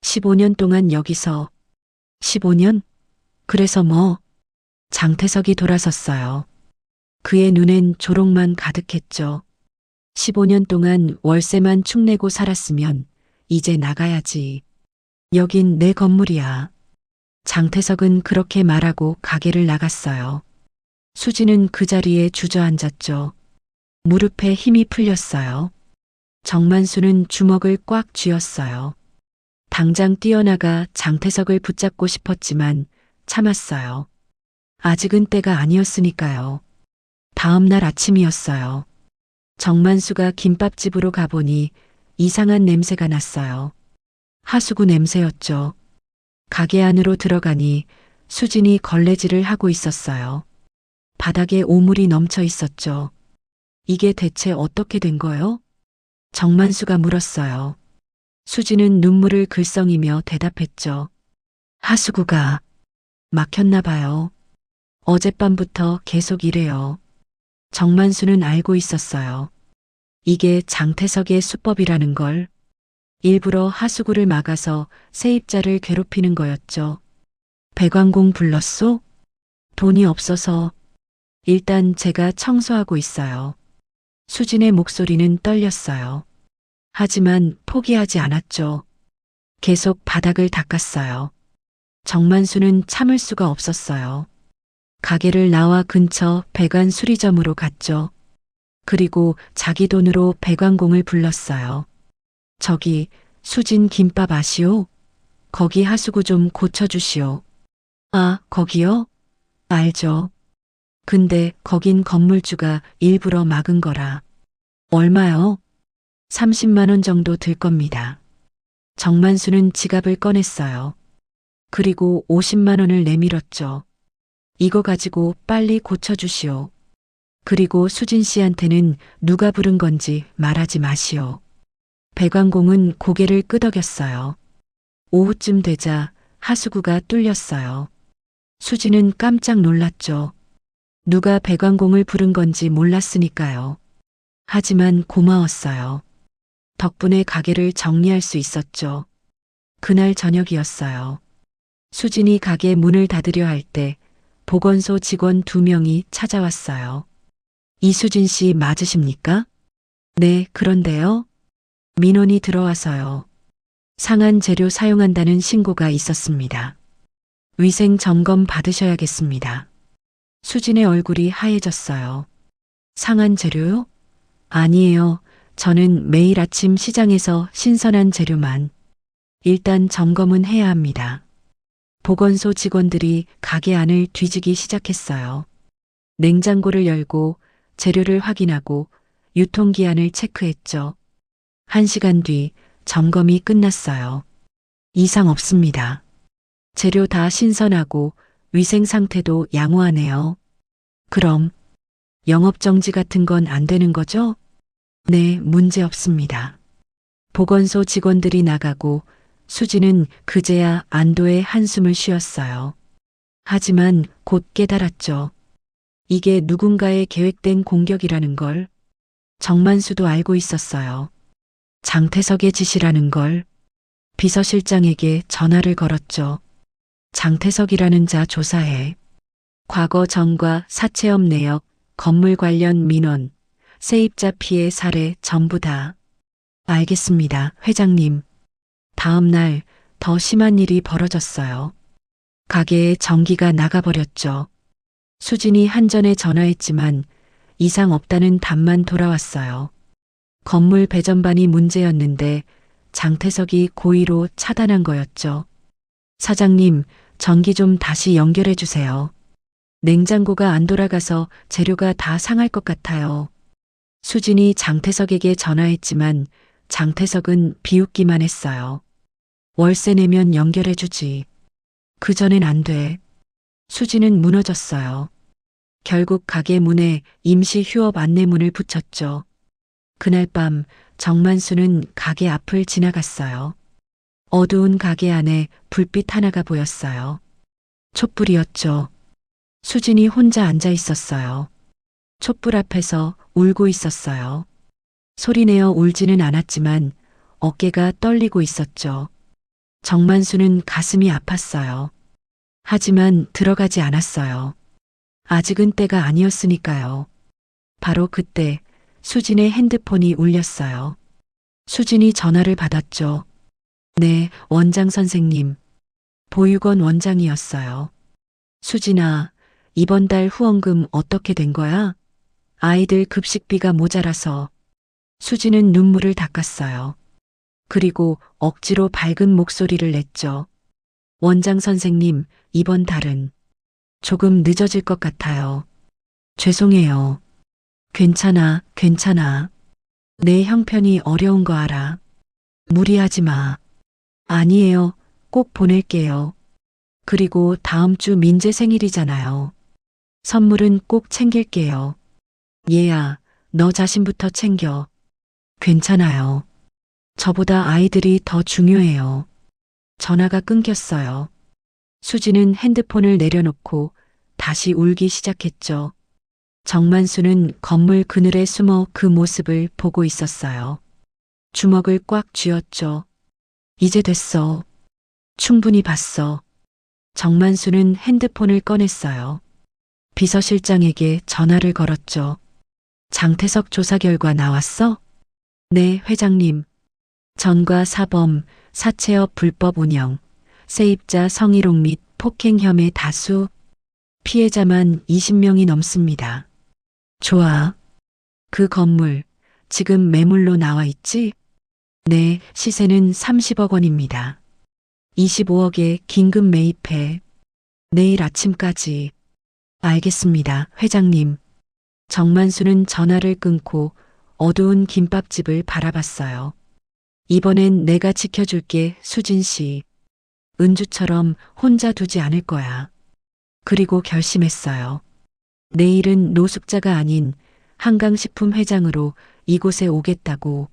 15년 동안 여기서. 15년? 그래서 뭐? 장태석이 돌아섰어요. 그의 눈엔 조롱만 가득했죠. 15년 동안 월세만 축내고 살았으면 이제 나가야지. 여긴 내 건물이야. 장태석은 그렇게 말하고 가게를 나갔어요. 수지는 그 자리에 주저앉았죠. 무릎에 힘이 풀렸어요. 정만수는 주먹을 꽉 쥐었어요. 당장 뛰어나가 장태석을 붙잡고 싶었지만 참았어요. 아직은 때가 아니었으니까요. 다음 날 아침이었어요. 정만수가 김밥집으로 가보니 이상한 냄새가 났어요. 하수구 냄새였죠. 가게 안으로 들어가니 수진이 걸레질을 하고 있었어요. 바닥에 오물이 넘쳐 있었죠. 이게 대체 어떻게 된 거요? 정만수가 물었어요. 수진은 눈물을 글썽이며 대답했죠. 하수구가 막혔나 봐요. 어젯밤부터 계속 이래요. 정만수는 알고 있었어요. 이게 장태석의 수법이라는 걸. 일부러 하수구를 막아서 세입자를 괴롭히는 거였죠. 배관공 불렀소? 돈이 없어서. 일단 제가 청소하고 있어요. 수진의 목소리는 떨렸어요. 하지만 포기하지 않았죠. 계속 바닥을 닦았어요. 정만수는 참을 수가 없었어요. 가게를 나와 근처 배관 수리점으로 갔죠. 그리고 자기 돈으로 배관공을 불렀어요. 저기 수진 김밥 아시오? 거기 하수구 좀 고쳐주시오. 아, 거기요? 알죠. 근데 거긴 건물주가 일부러 막은 거라. 얼마요? 30만 원 정도 들 겁니다. 정만수는 지갑을 꺼냈어요. 그리고 50만 원을 내밀었죠. 이거 가지고 빨리 고쳐주시오. 그리고 수진 씨한테는 누가 부른 건지 말하지 마시오. 배관공은 고개를 끄덕였어요. 오후쯤 되자 하수구가 뚫렸어요. 수진은 깜짝 놀랐죠. 누가 배관공을 부른 건지 몰랐으니까요. 하지만 고마웠어요. 덕분에 가게를 정리할 수 있었죠. 그날 저녁이었어요. 수진이 가게 문을 닫으려 할 때 보건소 직원 2명이 찾아왔어요. 이수진 씨 맞으십니까? 네, 그런데요. 민원이 들어와서요. 상한 재료 사용한다는 신고가 있었습니다. 위생 점검 받으셔야겠습니다. 수진의 얼굴이 하얘졌어요. 상한 재료요? 아니에요. 저는 매일 아침 시장에서 신선한 재료만. 일단 점검은 해야 합니다. 보건소 직원들이 가게 안을 뒤지기 시작했어요. 냉장고를 열고 재료를 확인하고 유통기한을 체크했죠. 1시간 뒤 점검이 끝났어요. 이상 없습니다. 재료 다 신선하고 위생 상태도 양호하네요. 그럼 영업정지 같은 건 안 되는 거죠? 네, 문제 없습니다. 보건소 직원들이 나가고 수지는 그제야 안도의 한숨을 쉬었어요. 하지만 곧 깨달았죠. 이게 누군가의 계획된 공격이라는 걸. 정만수도 알고 있었어요. 장태석의 짓이라는 걸. 비서실장에게 전화를 걸었죠. 장태석이라는 자 조사해. 과거 전과 사채업 내역, 건물 관련 민원, 세입자 피해 사례 전부 다. 알겠습니다, 회장님. 다음 날 더 심한 일이 벌어졌어요. 가게에 전기가 나가버렸죠. 수진이 한전에 전화했지만 이상 없다는 답만 돌아왔어요. 건물 배전반이 문제였는데 장태석이 고의로 차단한 거였죠. 사장님, 전기 좀 다시 연결해 주세요. 냉장고가 안 돌아가서 재료가 다 상할 것 같아요. 수진이 장태석에게 전화했지만 장태석은 비웃기만 했어요. 월세 내면 연결해 주지. 그전엔 안 돼. 수진은 무너졌어요. 결국 가게 문에 임시 휴업 안내문을 붙였죠. 그날 밤 정만수는 가게 앞을 지나갔어요. 어두운 가게 안에 불빛 하나가 보였어요. 촛불이었죠. 수진이 혼자 앉아 있었어요. 촛불 앞에서 울고 있었어요. 소리내어 울지는 않았지만 어깨가 떨리고 있었죠. 정만수는 가슴이 아팠어요. 하지만 들어가지 않았어요. 아직은 때가 아니었으니까요. 바로 그때 수진의 핸드폰이 울렸어요. 수진이 전화를 받았죠. 네, 원장 선생님. 보육원 원장이었어요. 수진아, 이번 달 후원금 어떻게 된 거야? 아이들 급식비가 모자라서. 수진은 눈물을 닦았어요. 그리고 억지로 밝은 목소리를 냈죠. 원장 선생님, 이번 달은 조금 늦어질 것 같아요. 죄송해요. 괜찮아, 괜찮아. 내 형편이 어려운 거 알아. 무리하지 마. 아니에요. 꼭 보낼게요. 그리고 다음 주 민재 생일이잖아요. 선물은 꼭 챙길게요. 얘야, 너 자신부터 챙겨. 괜찮아요. 저보다 아이들이 더 중요해요. 전화가 끊겼어요. 수지는 핸드폰을 내려놓고 다시 울기 시작했죠. 정만수는 건물 그늘에 숨어 그 모습을 보고 있었어요. 주먹을 꽉 쥐었죠. 이제 됐어. 충분히 봤어. 정만수는 핸드폰을 꺼냈어요. 비서실장에게 전화를 걸었죠. 장태석 조사 결과 나왔어? 네, 회장님. 전과 사범, 사채업 불법 운영, 세입자 성희롱 및 폭행 혐의 다수, 피해자만 20명이 넘습니다. 좋아. 그 건물, 지금 매물로 나와 있지? 네, 시세는 30억 원입니다. 25억에 긴급 매입해. 내일 아침까지. 알겠습니다, 회장님. 정만수는 전화를 끊고 어두운 김밥집을 바라봤어요. 이번엔 내가 지켜줄게, 수진 씨. 은주처럼 혼자 두지 않을 거야. 그리고 결심했어요. 내일은 노숙자가 아닌 한강식품 회장으로 이곳에 오겠다고.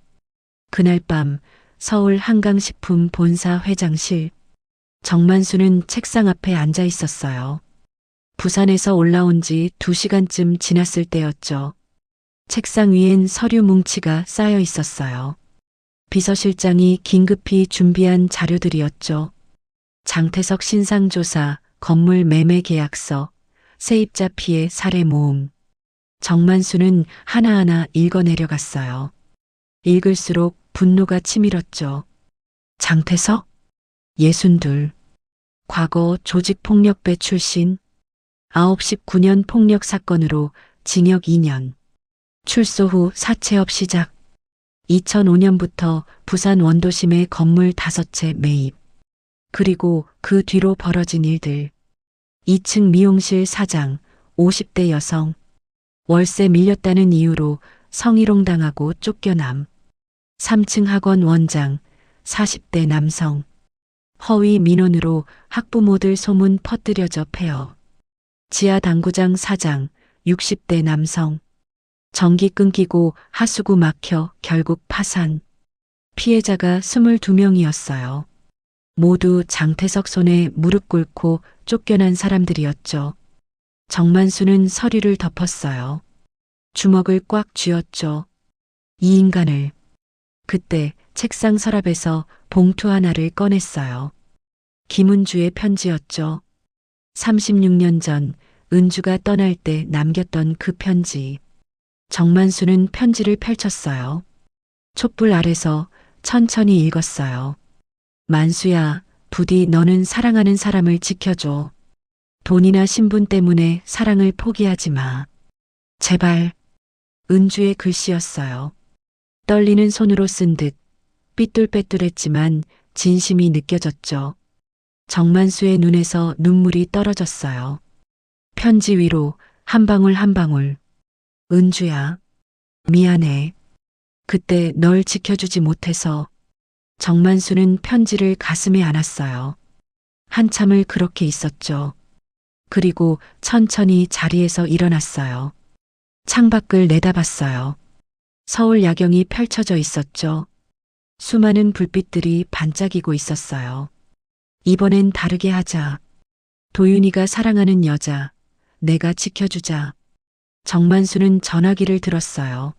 그날 밤 서울 한강식품 본사 회장실. 정만수는 책상 앞에 앉아 있었어요. 부산에서 올라온 지 2시간쯤 지났을 때였죠. 책상 위엔 서류 뭉치가 쌓여 있었어요. 비서실장이 긴급히 준비한 자료들이었죠. 장태석 신상조사, 건물 매매 계약서, 세입자 피해 사례 모음. 정만수는 하나하나 읽어내려갔어요. 읽을수록 분노가 치밀었죠. 장태석? 62. 과거 조직폭력배 출신. 9-9년 폭력 사건으로 징역 2년. 출소 후 사채업 시작. 2005년부터 부산 원도심에 건물 5채 매입. 그리고 그 뒤로 벌어진 일들. 2층 미용실 사장, 50대 여성. 월세 밀렸다는 이유로 성희롱당하고 쫓겨남. 3층 학원 원장, 40대 남성. 허위 민원으로 학부모들 소문 퍼뜨려져 폐업. 지하 당구장 사장, 60대 남성. 전기 끊기고 하수구 막혀 결국 파산. 피해자가 22명이었어요. 모두 장태석 손에 무릎 꿇고 쫓겨난 사람들이었죠. 정만수는 서류를 덮었어요. 주먹을 꽉 쥐었죠. 이 인간을. 그때 책상 서랍에서 봉투 하나를 꺼냈어요. 김은주의 편지였죠. 36년 전 은주가 떠날 때 남겼던 그 편지. 정만수는 편지를 펼쳤어요. 촛불 아래서 천천히 읽었어요. 만수야, 부디 너는 사랑하는 사람을 지켜줘. 돈이나 신분 때문에 사랑을 포기하지 마. 제발. 은주의 글씨였어요. 떨리는 손으로 쓴 듯 삐뚤빼뚤했지만 진심이 느껴졌죠. 정만수의 눈에서 눈물이 떨어졌어요. 편지 위로 한 방울 한 방울. 은주야, 미안해. 그때 널 지켜주지 못해서. 정만수는 편지를 가슴에 안았어요. 한참을 그렇게 있었죠. 그리고 천천히 자리에서 일어났어요. 창밖을 내다봤어요. 서울 야경이 펼쳐져 있었죠. 수많은 불빛들이 반짝이고 있었어요. 이번엔 다르게 하자. 도윤이가 사랑하는 여자, 내가 지켜주자. 정만수는 전화기를 들었어요.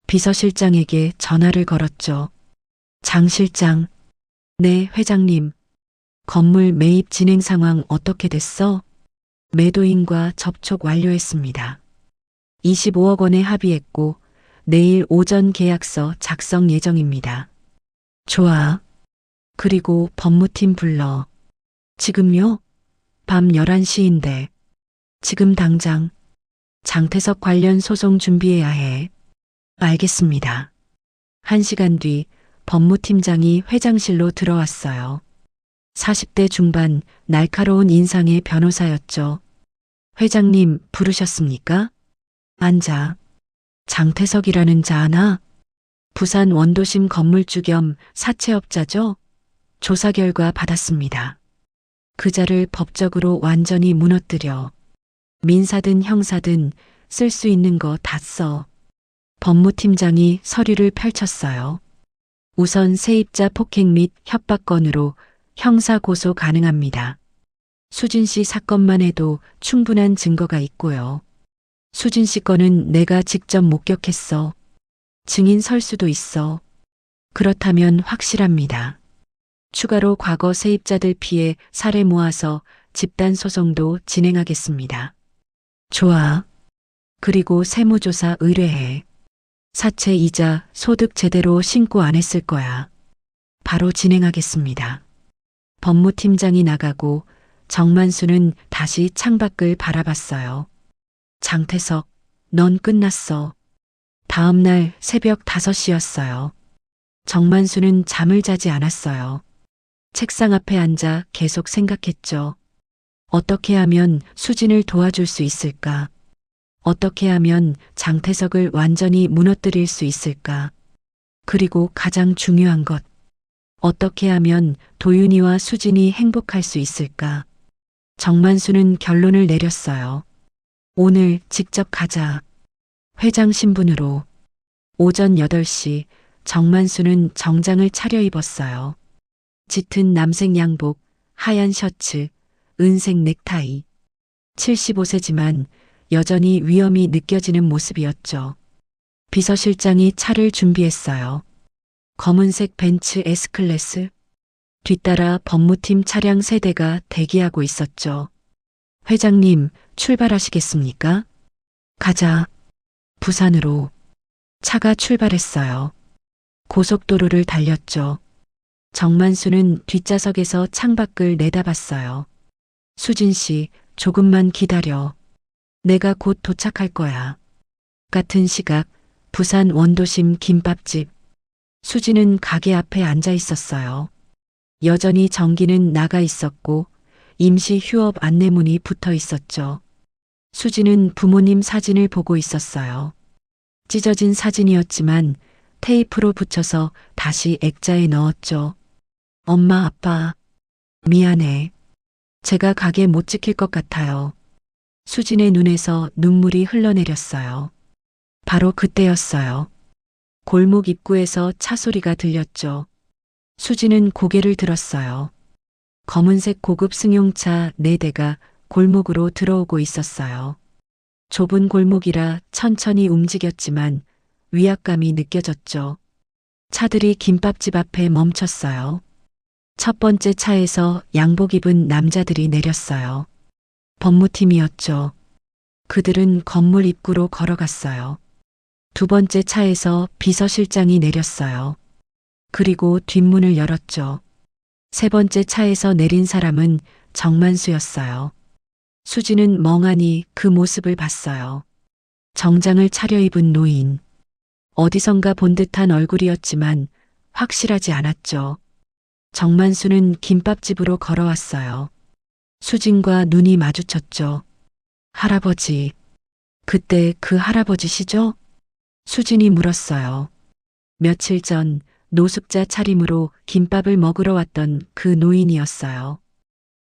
비서실장에게 전화를 걸었죠. 장 실장. 네, 회장님. 건물 매입 진행 상황 어떻게 됐어? 매도인과 접촉 완료했습니다. 25억 원에 합의했고 내일 오전 계약서 작성 예정입니다. 좋아. 그리고 법무팀 불러. 지금요? 밤 11시인데. 지금 당장. 장태석 관련 소송 준비해야 해. 알겠습니다. 1시간 뒤 법무팀장이 회장실로 들어왔어요. 40대 중반 날카로운 인상의 변호사였죠. 회장님 부르셨습니까? 앉아. 장태석이라는 자 아나? 부산 원도심 건물주 겸 사채업자죠? 조사 결과 받았습니다. 그 자를 법적으로 완전히 무너뜨려. 민사든 형사든 쓸 수 있는 거 다 써. 법무팀장이 서류를 펼쳤어요. 우선 세입자 폭행 및 협박 건으로 형사 고소 가능합니다. 수진 씨 사건만 해도 충분한 증거가 있고요. 수진 씨 건은 내가 직접 목격했어. 증인 설 수도 있어. 그렇다면 확실합니다. 추가로 과거 세입자들 피해 사례 모아서 집단 소송도 진행하겠습니다. 좋아. 그리고 세무조사 의뢰해. 사채 이자 소득 제대로 신고 안 했을 거야. 바로 진행하겠습니다. 법무팀장이 나가고 정만수는 다시 창밖을 바라봤어요. 장태석, 넌 끝났어. 다음 날 새벽 5시였어요. 정만수는 잠을 자지 않았어요. 책상 앞에 앉아 계속 생각했죠. 어떻게 하면 수진을 도와줄 수 있을까? 어떻게 하면 장태석을 완전히 무너뜨릴 수 있을까? 그리고 가장 중요한 것. 어떻게 하면 도윤이와 수진이 행복할 수 있을까? 정만수는 결론을 내렸어요. 오늘 직접 가자. 회장 신분으로. 오전 8시 정만수는 정장을 차려입었어요. 짙은 남색 양복, 하얀 셔츠, 은색 넥타이. 75세지만 여전히 위험이 느껴지는 모습이었죠. 비서실장이 차를 준비했어요. 검은색 벤츠 S클래스. 뒤따라 법무팀 차량 3대가 대기하고 있었죠. 회장님, 출발하시겠습니까? 가자. 부산으로. 차가 출발했어요. 고속도로를 달렸죠. 정만수는 뒷좌석에서 창밖을 내다봤어요. 수진 씨, 조금만 기다려. 내가 곧 도착할 거야. 같은 시각, 부산 원도심 김밥집. 수진은 가게 앞에 앉아 있었어요. 여전히 전기는 나가 있었고 임시 휴업 안내문이 붙어 있었죠. 수지는 부모님 사진을 보고 있었어요. 찢어진 사진이었지만 테이프로 붙여서 다시 액자에 넣었죠. 엄마, 아빠, 미안해. 제가 가게 못 지킬 것 같아요. 수진의 눈에서 눈물이 흘러내렸어요. 바로 그때였어요. 골목 입구에서 차 소리가 들렸죠. 수진은 고개를 들었어요. 검은색 고급 승용차 4대가 골목으로 들어오고 있었어요. 좁은 골목이라 천천히 움직였지만 위압감이 느껴졌죠. 차들이 김밥집 앞에 멈췄어요. 첫 번째 차에서 양복 입은 남자들이 내렸어요. 법무팀이었죠. 그들은 건물 입구로 걸어갔어요. 두 번째 차에서 비서실장이 내렸어요. 그리고 뒷문을 열었죠. 세 번째 차에서 내린 사람은 정만수였어요. 수지는 멍하니 그 모습을 봤어요. 정장을 차려입은 노인. 어디선가 본 듯한 얼굴이었지만 확실하지 않았죠. 정만수는 김밥집으로 걸어왔어요. 수진과 눈이 마주쳤죠. 할아버지. 그때 그 할아버지시죠? 수진이 물었어요. 며칠 전 노숙자 차림으로 김밥을 먹으러 왔던 그 노인이었어요.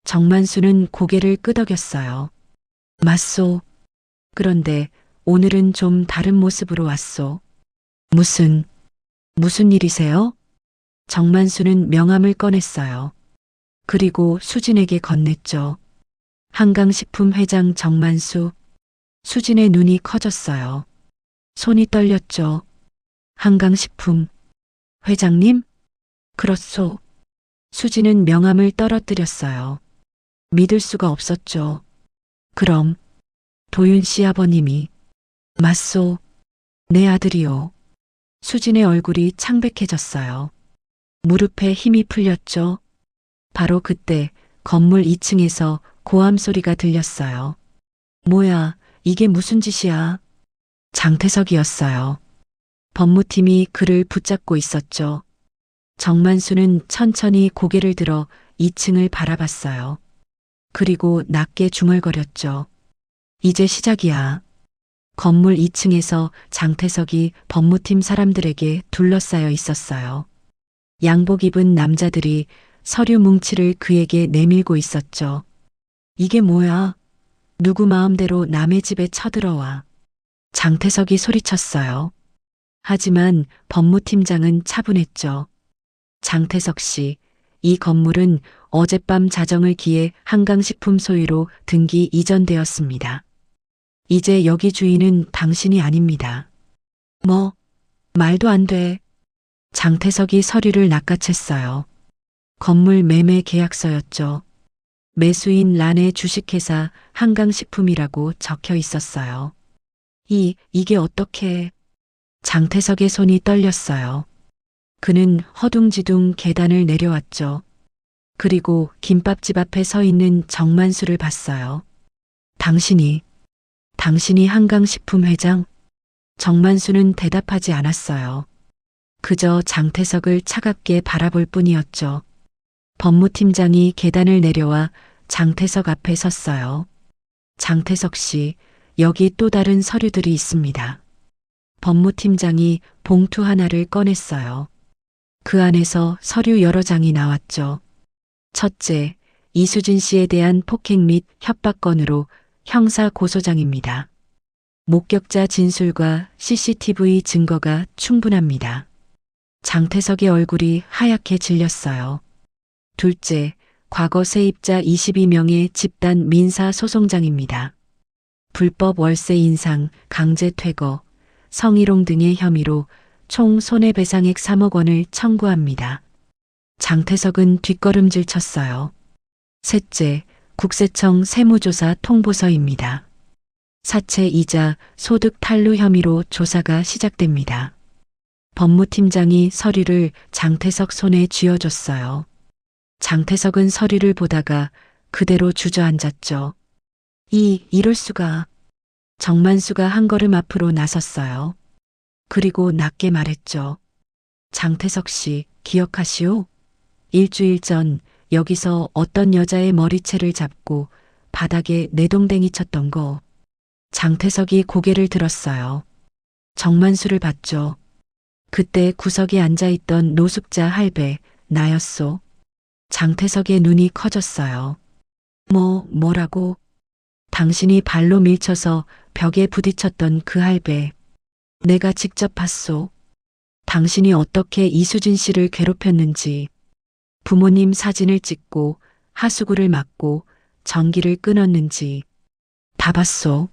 정만수는 고개를 끄덕였어요. 맞소. 그런데 오늘은 좀 다른 모습으로 왔소. 무슨 일이세요? 정만수는 명함을 꺼냈어요. 그리고 수진에게 건넸죠. 한강식품 회장 정만수. 수진의 눈이 커졌어요. 손이 떨렸죠. 한강식품 회장님? 그렇소. 수진은 명함을 떨어뜨렸어요. 믿을 수가 없었죠. 그럼 도윤 씨 아버님이. 맞소. 내 아들이요. 수진의 얼굴이 창백해졌어요. 무릎에 힘이 풀렸죠. 바로 그때 건물 2층에서 고함 소리가 들렸어요. 뭐야, 이게 무슨 짓이야? 장태석이었어요. 법무팀이 그를 붙잡고 있었죠. 정만수는 천천히 고개를 들어 2층을 바라봤어요. 그리고 낮게 중얼거렸죠. 이제 시작이야. 건물 2층에서 장태석이 법무팀 사람들에게 둘러싸여 있었어요. 양복 입은 남자들이 서류 뭉치를 그에게 내밀고 있었죠. 이게 뭐야? 누구 마음대로 남의 집에 쳐들어와. 장태석이 소리쳤어요. 하지만 법무팀장은 차분했죠. 장태석 씨, 이 건물은 어젯밤 자정을 기해 한강식품 소유로 등기 이전되었습니다. 이제 여기 주인은 당신이 아닙니다. 뭐? 말도 안 돼. 장태석이 서류를 낚아챘어요. 건물 매매 계약서였죠. 매수인 란에 주식회사 한강식품이라고 적혀 있었어요. 이게 어떻게? 장태석의 손이 떨렸어요. 그는 허둥지둥 계단을 내려왔죠. 그리고 김밥집 앞에 서 있는 정만수를 봤어요. 당신이 한강식품 회장? 정만수는 대답하지 않았어요. 그저 장태석을 차갑게 바라볼 뿐이었죠. 법무팀장이 계단을 내려와 장태석 앞에 섰어요. 장태석 씨, 여기 또 다른 서류들이 있습니다. 법무팀장이 봉투 하나를 꺼냈어요. 그 안에서 서류 여러 장이 나왔죠. 첫째, 이수진 씨에 대한 폭행 및 협박 건으로 형사 고소장입니다. 목격자 진술과 CCTV 증거가 충분합니다. 장태석의 얼굴이 하얗게 질렸어요. 둘째, 과거 세입자 22명의 집단 민사 소송장입니다. 불법 월세 인상, 강제 퇴거, 성희롱 등의 혐의로 총 손해배상액 3억 원을 청구합니다. 장태석은 뒷걸음질 쳤어요. 셋째, 국세청 세무조사 통보서입니다. 사채 이자 소득 탈루 혐의로 조사가 시작됩니다. 법무팀장이 서류를 장태석 손에 쥐어줬어요. 장태석은 서류를 보다가 그대로 주저앉았죠. 이럴 수가. 정만수가 한 걸음 앞으로 나섰어요. 그리고 낮게 말했죠. 장태석 씨, 기억하시오? 일주일 전 여기서 어떤 여자의 머리채를 잡고 바닥에 내동댕이 쳤던 거. 장태석이 고개를 들었어요. 정만수를 봤죠. 그때 구석에 앉아있던 노숙자 할배, 나였소. 장태석의 눈이 커졌어요. 뭐라고? 당신이 발로 밀쳐서 벽에 부딪혔던 그 할배. 내가 직접 봤소. 당신이 어떻게 이수진 씨를 괴롭혔는지, 부모님 사진을 찍고 하수구를 막고 전기를 끊었는지 다 봤소.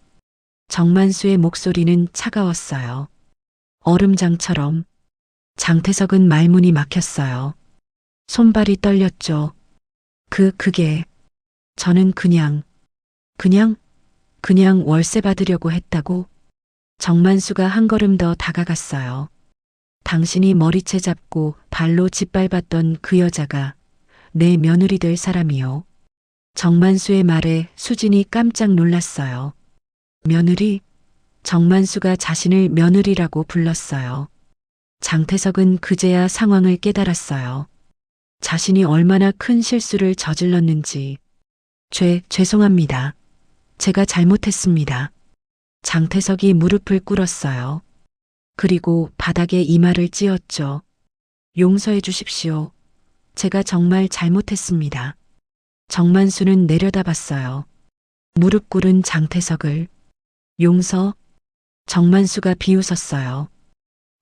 정만수의 목소리는 차가웠어요. 얼음장처럼. 장태석은 말문이 막혔어요. 손발이 떨렸죠. 그게 저는 그냥 월세 받으려고 했다고. 정만수가 한 걸음 더 다가갔어요. 당신이 머리채 잡고 발로 짓밟았던 그 여자가 내 며느리 될 사람이요. 정만수의 말에 수진이 깜짝 놀랐어요. 며느리? 정만수가 자신을 며느리라고 불렀어요. 장태석은 그제야 상황을 깨달았어요. 자신이 얼마나 큰 실수를 저질렀는지. 죄송합니다. 제가 잘못했습니다. 장태석이 무릎을 꿇었어요. 그리고 바닥에 이마를 찧었죠. 용서해 주십시오. 제가 정말 잘못했습니다. 정만수는 내려다봤어요. 무릎 꿇은 장태석을. 용서? 정만수가 비웃었어요.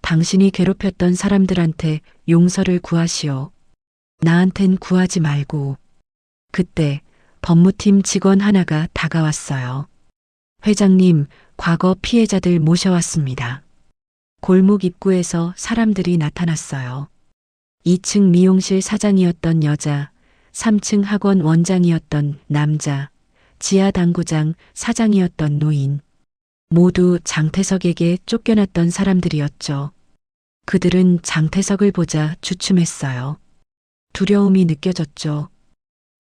당신이 괴롭혔던 사람들한테 용서를 구하시오. 나한텐 구하지 말고. 그때 법무팀 직원 하나가 다가왔어요. 회장님, 과거 피해자들 모셔왔습니다. 골목 입구에서 사람들이 나타났어요. 2층 미용실 사장이었던 여자, 3층 학원 원장이었던 남자, 지하 당구장 사장이었던 노인. 모두 장태석에게 쫓겨났던 사람들이었죠. 그들은 장태석을 보자 주춤했어요. 두려움이 느껴졌죠.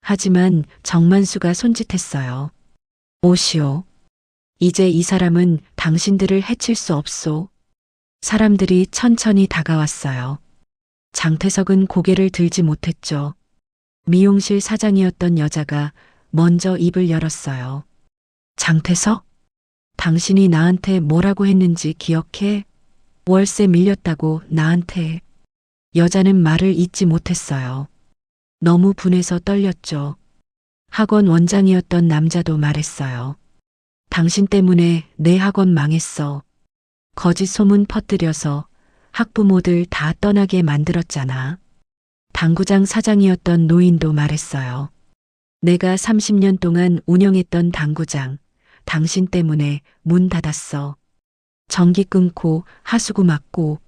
하지만 정만수가 손짓했어요. 오시오. 이제 이 사람은 당신들을 해칠 수 없소. 사람들이 천천히 다가왔어요. 장태석은 고개를 들지 못했죠. 미용실 사장이었던 여자가 먼저 입을 열었어요. 장태석? 당신이 나한테 뭐라고 했는지 기억해? 월세 밀렸다고 나한테. 여자는 말을 잇지 못했어요. 너무 분해서 떨렸죠. 학원 원장이었던 남자도 말했어요. 당신 때문에 내 학원 망했어. 거짓 소문 퍼뜨려서 학부모들 다 떠나게 만들었잖아. 당구장 사장이었던 노인도 말했어요. 내가 30년 동안 운영했던 당구장, 당신 때문에 문 닫았어. 전기 끊고 하수구 막고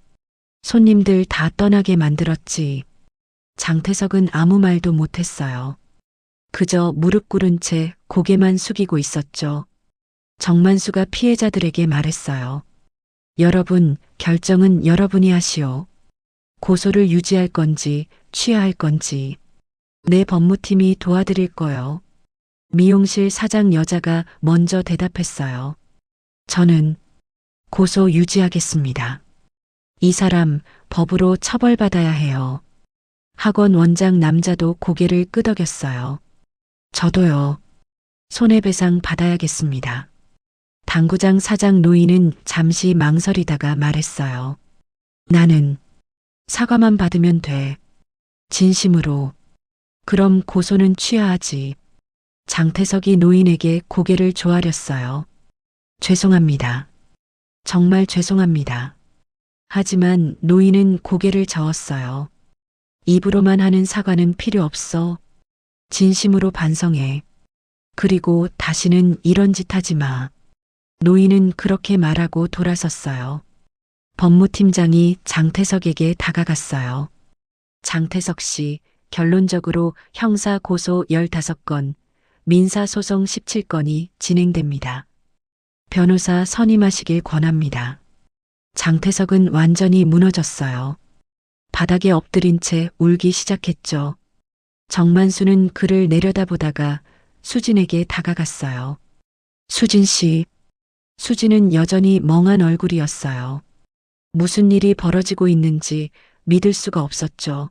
손님들 다 떠나게 만들었지. 장태석은 아무 말도 못했어요. 그저 무릎 꿇은 채 고개만 숙이고 있었죠. 정만수가 피해자들에게 말했어요. 여러분, 결정은 여러분이 하시오. 고소를 유지할 건지 취하할 건지. 내 법무팀이 도와드릴 거요. 미용실 사장 여자가 먼저 대답했어요. 저는 고소 유지하겠습니다. 이 사람 법으로 처벌받아야 해요. 학원 원장 남자도 고개를 끄덕였어요. 저도요. 손해배상 받아야겠습니다. 당구장 사장 노인은 잠시 망설이다가 말했어요. 나는 사과만 받으면 돼. 진심으로. 그럼 고소는 취하하지. 장태석이 노인에게 고개를 조아렸어요. 죄송합니다. 정말 죄송합니다. 하지만 노인은 고개를 저었어요. 입으로만 하는 사과는 필요 없어. 진심으로 반성해. 그리고 다시는 이런 짓 하지 마. 노인은 그렇게 말하고 돌아섰어요. 법무팀장이 장태석에게 다가갔어요. 장태석 씨, 결론적으로 형사 고소 15건, 민사소송 17건이 진행됩니다. 변호사 선임하시길 권합니다. 장태석은 완전히 무너졌어요. 바닥에 엎드린 채 울기 시작했죠. 정만수는 그를 내려다보다가 수진에게 다가갔어요. 수진 씨. 수진은 여전히 멍한 얼굴이었어요. 무슨 일이 벌어지고 있는지 믿을 수가 없었죠.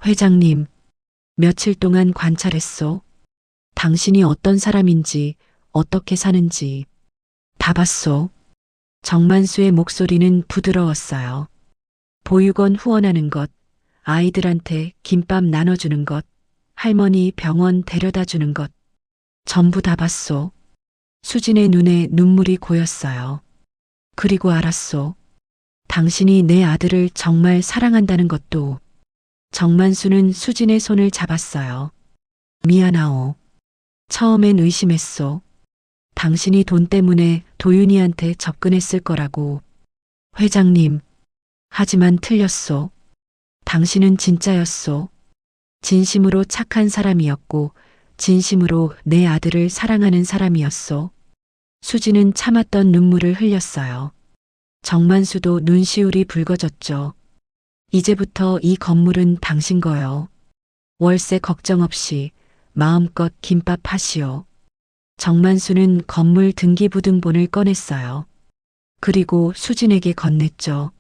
회장님, 며칠 동안 관찰했소. 당신이 어떤 사람인지, 어떻게 사는지 다 봤소. 정만수의 목소리는 부드러웠어요. 보육원 후원하는 것, 아이들한테 김밥 나눠주는 것, 할머니 병원 데려다 주는 것, 전부 다 봤소. 수진의 눈에 눈물이 고였어요. 그리고 알았소. 당신이 내 아들을 정말 사랑한다는 것도. 정만수는 수진의 손을 잡았어요. 미안하오. 처음엔 의심했소. 당신이 돈 때문에 도윤이한테 접근했을 거라고. 회장님, 하지만 틀렸소. 당신은 진짜였소. 진심으로 착한 사람이었고, 진심으로 내 아들을 사랑하는 사람이었소. 수지는 참았던 눈물을 흘렸어요. 정만수도 눈시울이 붉어졌죠. 이제부터 이 건물은 당신 거요. 월세 걱정 없이 마음껏 김밥 하시오. 정만수는 건물 등기부등본을 꺼냈어요. 그리고 수진에게 건넸죠.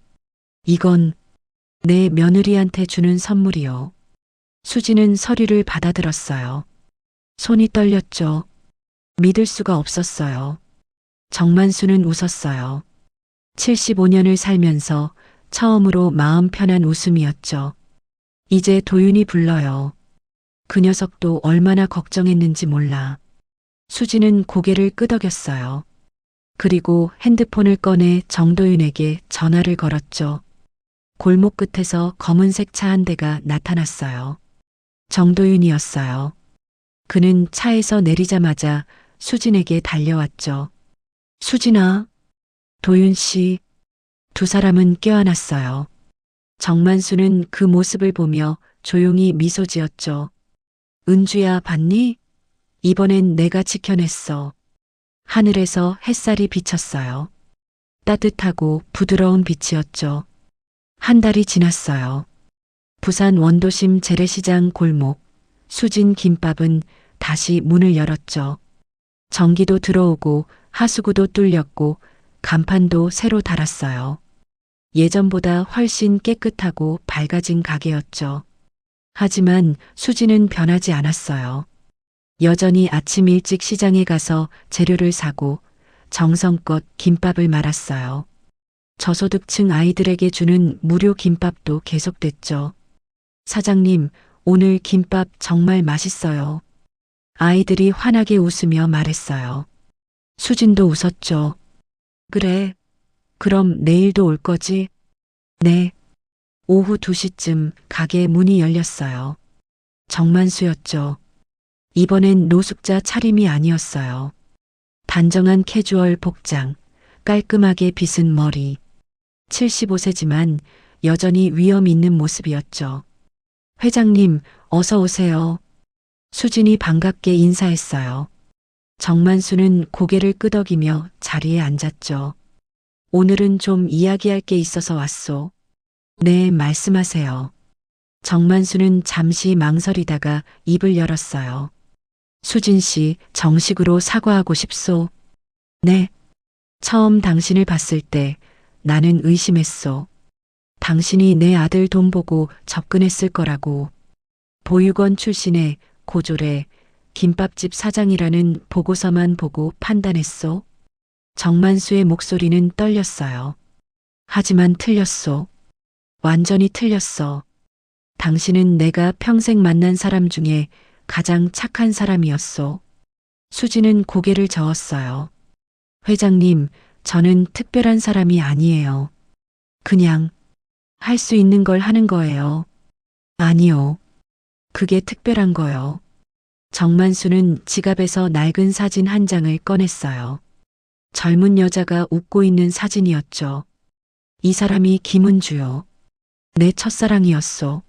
이건 내 며느리한테 주는 선물이요. 수진은 서류를 받아들었어요. 손이 떨렸죠. 믿을 수가 없었어요. 정만수는 웃었어요. 75년을 살면서 처음으로 마음 편한 웃음이었죠. 이제 도윤이 불러요. 그 녀석도 얼마나 걱정했는지 몰라. 수지는 고개를 끄덕였어요. 그리고 핸드폰을 꺼내 정도윤에게 전화를 걸었죠. 골목 끝에서 검은색 차 한 대가 나타났어요. 정도윤이었어요. 그는 차에서 내리자마자 수진에게 달려왔죠. 수진아, 도윤 씨. 두 사람은 껴안았어요. 정만수는 그 모습을 보며 조용히 미소 지었죠. 은주야, 봤니? 이번엔 내가 지켜냈어. 하늘에서 햇살이 비쳤어요. 따뜻하고 부드러운 빛이었죠. 한 달이 지났어요. 부산 원도심 재래시장 골목, 수진 김밥은 다시 문을 열었죠. 전기도 들어오고 하수구도 뚫렸고 간판도 새로 달았어요. 예전보다 훨씬 깨끗하고 밝아진 가게였죠. 하지만 수진은 변하지 않았어요. 여전히 아침 일찍 시장에 가서 재료를 사고 정성껏 김밥을 말았어요. 저소득층 아이들에게 주는 무료 김밥도 계속됐죠. 사장님, 오늘 김밥 정말 맛있어요. 아이들이 환하게 웃으며 말했어요. 수진도 웃었죠. 그래, 그럼 내일도 올 거지? 네. 오후 2시쯤 가게 문이 열렸어요. 정만수였죠. 이번엔 노숙자 차림이 아니었어요. 단정한 캐주얼 복장, 깔끔하게 빗은 머리. 75세지만 여전히 위험 있는 모습이었죠. 회장님, 어서 오세요. 수진이 반갑게 인사했어요. 정만수는 고개를 끄덕이며 자리에 앉았죠. 오늘은 좀 이야기할 게 있어서 왔소. 네, 말씀하세요. 정만수는 잠시 망설이다가 입을 열었어요. 수진 씨, 정식으로 사과하고 싶소. 네. 처음 당신을 봤을 때 나는 의심했소. 당신이 내 아들 돈 보고 접근했을 거라고. 보육원 출신의 고졸의 김밥집 사장이라는 보고서만 보고 판단했소. 정만수의 목소리는 떨렸어요. 하지만 틀렸소. 완전히 틀렸어. 당신은 내가 평생 만난 사람 중에 가장 착한 사람이었소. 수지는 고개를 저었어요. 회장님, 저는 특별한 사람이 아니에요. 그냥 할 수 있는 걸 하는 거예요. 아니요. 그게 특별한 거요. 정만수는 지갑에서 낡은 사진 한 장을 꺼냈어요. 젊은 여자가 웃고 있는 사진이었죠. 이 사람이 김은주요. 내 첫사랑이었소.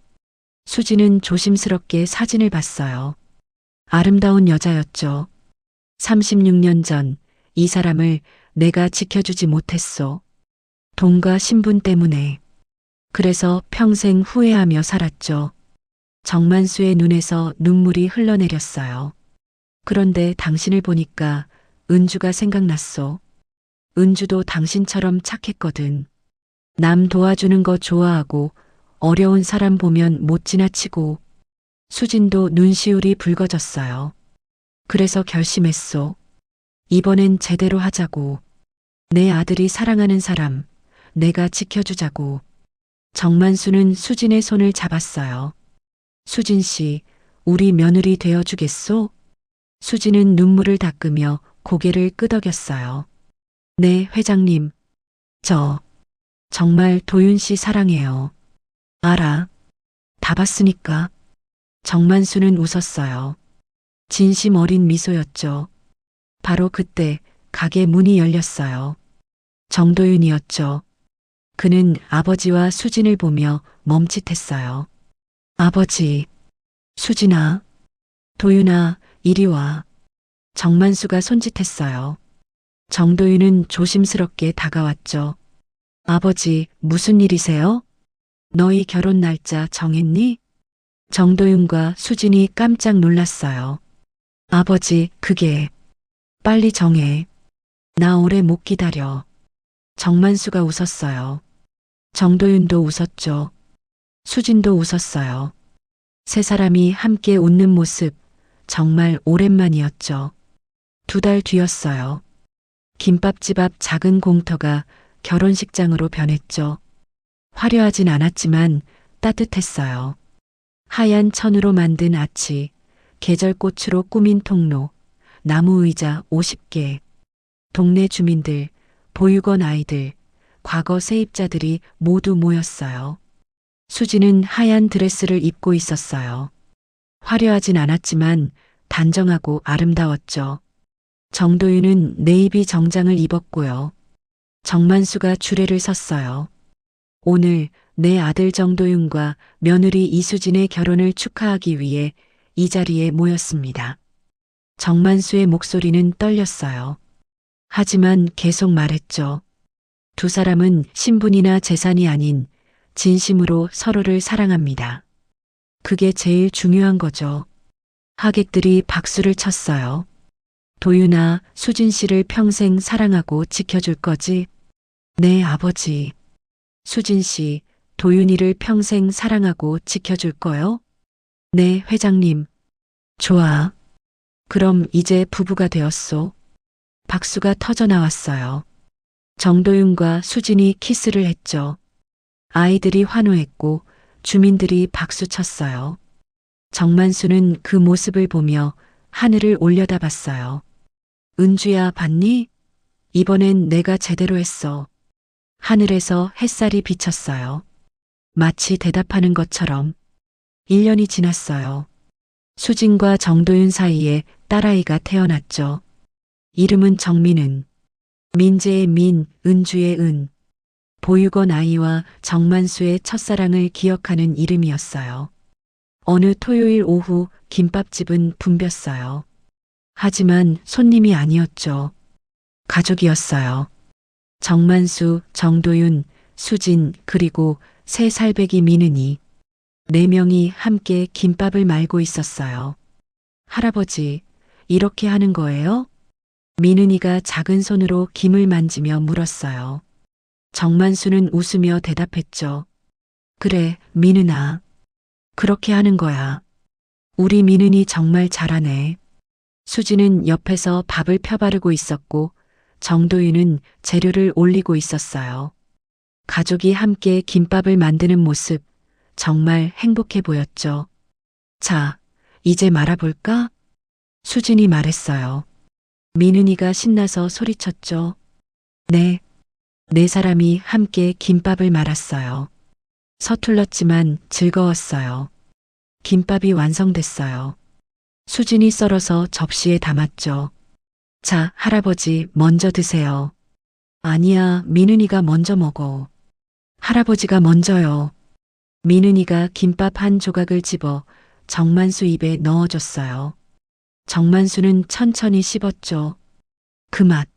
수지는 조심스럽게 사진을 봤어요. 아름다운 여자였죠. 36년 전 이 사람을 내가 지켜주지 못했소. 돈과 신분 때문에. 그래서 평생 후회하며 살았죠. 정만수의 눈에서 눈물이 흘러내렸어요. 그런데 당신을 보니까 은주가 생각났소. 은주도 당신처럼 착했거든. 남 도와주는 거 좋아하고 어려운 사람 보면 못 지나치고 수진도 눈시울이 붉어졌어요. 그래서 결심했소. 이번엔 제대로 하자고. 내 아들이 사랑하는 사람, 내가 지켜주자고. 정만수는 수진의 손을 잡았어요. 수진 씨, 우리 며느리 되어주겠소? 수진은 눈물을 닦으며 고개를 끄덕였어요. 네, 회장님. 저 정말 도윤 씨 사랑해요. 알아. 다 봤으니까. 정만수는 웃었어요. 진심 어린 미소였죠. 바로 그때 가게 문이 열렸어요. 정도윤이었죠. 그는 아버지와 수진을 보며 멈칫했어요. 아버지, 수진아, 도윤아, 이리 와. 정만수가 손짓했어요. 정도윤은 조심스럽게 다가왔죠. 아버지, 무슨 일이세요? 너희 결혼 날짜 정했니? 정도윤과 수진이 깜짝 놀랐어요. 아버지, 그게 빨리 정해. 나 오래 못 기다려. 정만수가 웃었어요. 정도윤도 웃었죠. 수진도 웃었어요. 세 사람이 함께 웃는 모습 정말 오랜만이었죠. 2달 뒤였어요. 김밥집 앞 작은 공터가 결혼식장으로 변했죠. 화려하진 않았지만 따뜻했어요. 하얀 천으로 만든 아치, 계절꽃으로 꾸민 통로, 나무 의자 50개, 동네 주민들, 보육원 아이들, 과거 세입자들이 모두 모였어요. 수지는 하얀 드레스를 입고 있었어요. 화려하진 않았지만 단정하고 아름다웠죠. 정도윤은 네이비 정장을 입었고요. 정만수가 주례를 섰어요. 오늘 내 아들 정도윤과 며느리 이수진의 결혼을 축하하기 위해 이 자리에 모였습니다. 정만수의 목소리는 떨렸어요. 하지만 계속 말했죠. 2 사람은 신분이나 재산이 아닌 진심으로 서로를 사랑합니다. 그게 제일 중요한 거죠. 하객들이 박수를 쳤어요. 도윤아, 수진 씨를 평생 사랑하고 지켜줄 거지? 네, 아버지. 수진 씨, 도윤이를 평생 사랑하고 지켜줄 거요? 네, 회장님. 좋아. 그럼 이제 부부가 되었소. 박수가 터져 나왔어요. 정도윤과 수진이 키스를 했죠. 아이들이 환호했고 주민들이 박수 쳤어요. 정만수는 그 모습을 보며 하늘을 올려다봤어요. 은주야, 봤니? 이번엔 내가 제대로 했어. 하늘에서 햇살이 비쳤어요. 마치 대답하는 것처럼. 1년이 지났어요. 수진과 정도윤 사이에 딸아이가 태어났죠. 이름은 정민은. 민재의 민, 은주의 은. 보육원 아이와 정만수의 첫사랑을 기억하는 이름이었어요. 어느 토요일 오후 김밥집은 붐볐어요. 하지만 손님이 아니었죠. 가족이었어요. 정만수, 정도윤, 수진, 그리고 새 살배기 민은이. 4명이 함께 김밥을 말고 있었어요. 할아버지, 이렇게 하는 거예요? 민은이가 작은 손으로 김을 만지며 물었어요. 정만수는 웃으며 대답했죠. 그래, 민은아. 그렇게 하는 거야. 우리 민은이 정말 잘하네. 수지는 옆에서 밥을 펴바르고 있었고 정도윤은 재료를 올리고 있었어요. 가족이 함께 김밥을 만드는 모습 정말 행복해 보였죠. 자, 이제 말아볼까? 수진이 말했어요. 민은이가 신나서 소리쳤죠. 네. 4사람이 함께 김밥을 말았어요. 서툴렀지만 즐거웠어요. 김밥이 완성됐어요. 수진이 썰어서 접시에 담았죠. 자, 할아버지 먼저 드세요. 아니야, 민은이가 먼저 먹어. 할아버지가 먼저요. 민은이가 김밥 한 조각을 집어 정만수 입에 넣어줬어요. 정만수는 천천히 씹었죠. 그 맛.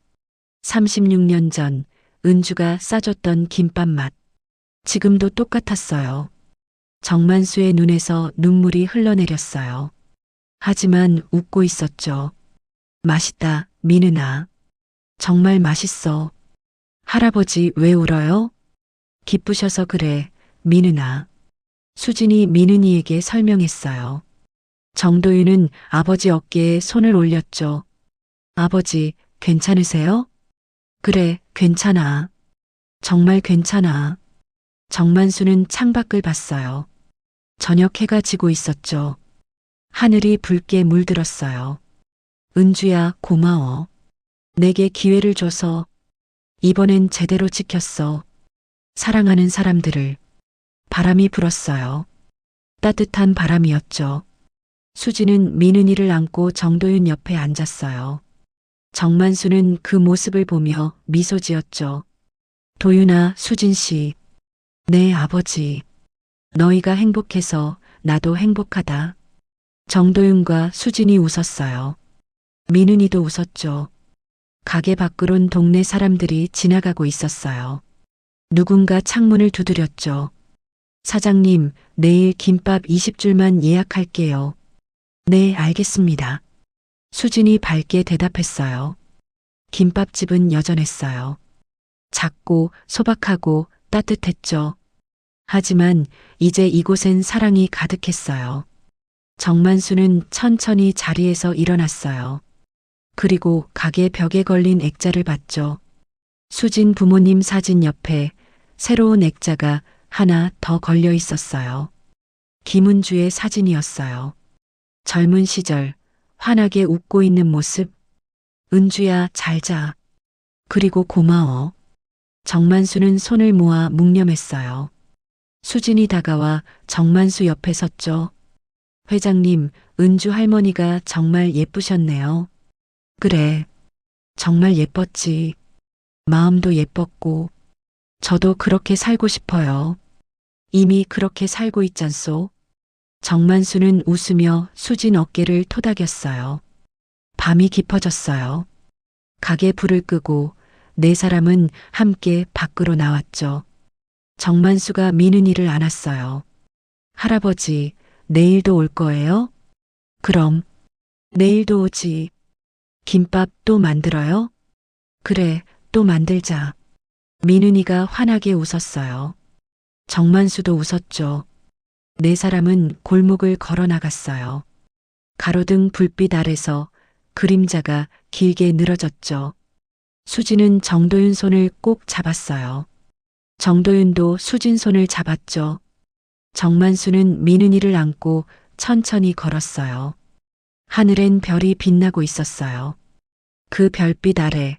36년 전 은주가 싸줬던 김밥 맛. 지금도 똑같았어요. 정만수의 눈에서 눈물이 흘러내렸어요. 하지만 웃고 있었죠. 맛있다, 민은아. 정말 맛있어. 할아버지 왜 울어요? 기쁘셔서 그래, 민은아. 수진이 민은이에게 설명했어요. 정도윤은 아버지 어깨에 손을 올렸죠. 아버지, 괜찮으세요? 그래, 괜찮아. 정말 괜찮아. 정만수는 창밖을 봤어요. 저녁 해가 지고 있었죠. 하늘이 붉게 물들었어요. 은주야, 고마워. 내게 기회를 줘서 이번엔 제대로 지켰어. 사랑하는 사람들을. 바람이 불었어요. 따뜻한 바람이었죠. 수지는 민은이를 안고 정도윤 옆에 앉았어요. 정만수는 그 모습을 보며 미소 지었죠. 도윤아, 수진 씨. 네, 아버지. 너희가 행복해서 나도 행복하다. 정도윤과 수진이 웃었어요. 민은이도 웃었죠. 가게 밖으론 동네 사람들이 지나가고 있었어요. 누군가 창문을 두드렸죠. 사장님, 내일 김밥 20줄만 예약할게요. 네, 알겠습니다. 수진이 밝게 대답했어요. 김밥집은 여전했어요. 작고 소박하고 따뜻했죠. 하지만 이제 이곳엔 사랑이 가득했어요. 정만수는 천천히 자리에서 일어났어요. 그리고 가게 벽에 걸린 액자를 봤죠. 수진 부모님 사진 옆에 새로운 액자가 하나 더 걸려 있었어요. 김은주의 사진이었어요. 젊은 시절, 환하게 웃고 있는 모습. 은주야, 잘 자. 그리고 고마워. 정만수는 손을 모아 묵념했어요. 수진이 다가와 정만수 옆에 섰죠. 회장님, 은주 할머니가 정말 예쁘셨네요. 그래, 정말 예뻤지. 마음도 예뻤고, 저도 그렇게 살고 싶어요. 이미 그렇게 살고 있잖소. 정만수는 웃으며 수진 어깨를 토닥였어요. 밤이 깊어졌어요. 가게 불을 끄고 네 사람은 함께 밖으로 나왔죠. 정만수가 민은이를 안았어요. 할아버지, 내일도 올 거예요? 그럼, 내일도 오지. 김밥 또 만들어요? 그래, 또 만들자. 민은이가 환하게 웃었어요. 정만수도 웃었죠. 네 사람은 골목을 걸어 나갔어요. 가로등 불빛 아래서 그림자가 길게 늘어졌죠. 수진은 정도윤 손을 꼭 잡았어요. 정도윤도 수진 손을 잡았죠. 정만수는 민은이를 안고 천천히 걸었어요. 하늘엔 별이 빛나고 있었어요. 그 별빛 아래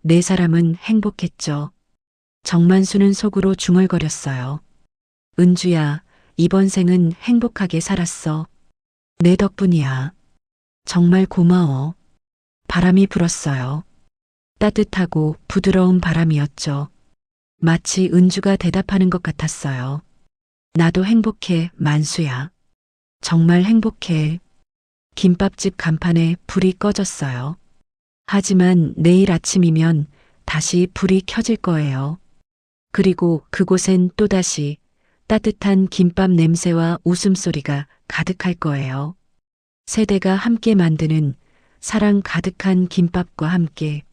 네 사람은 행복했죠. 정만수는 속으로 중얼거렸어요. 은주야, 이번 생은 행복하게 살았어. 내 덕분이야. 정말 고마워. 바람이 불었어요. 따뜻하고 부드러운 바람이었죠. 마치 은주가 대답하는 것 같았어요. 나도 행복해, 만수야. 정말 행복해. 김밥집 간판에 불이 꺼졌어요. 하지만 내일 아침이면 다시 불이 켜질 거예요. 그리고 그곳엔 또다시 따뜻한 김밥 냄새와 웃음소리가 가득할 거예요. 세대가 함께 만드는 사랑 가득한 김밥과 함께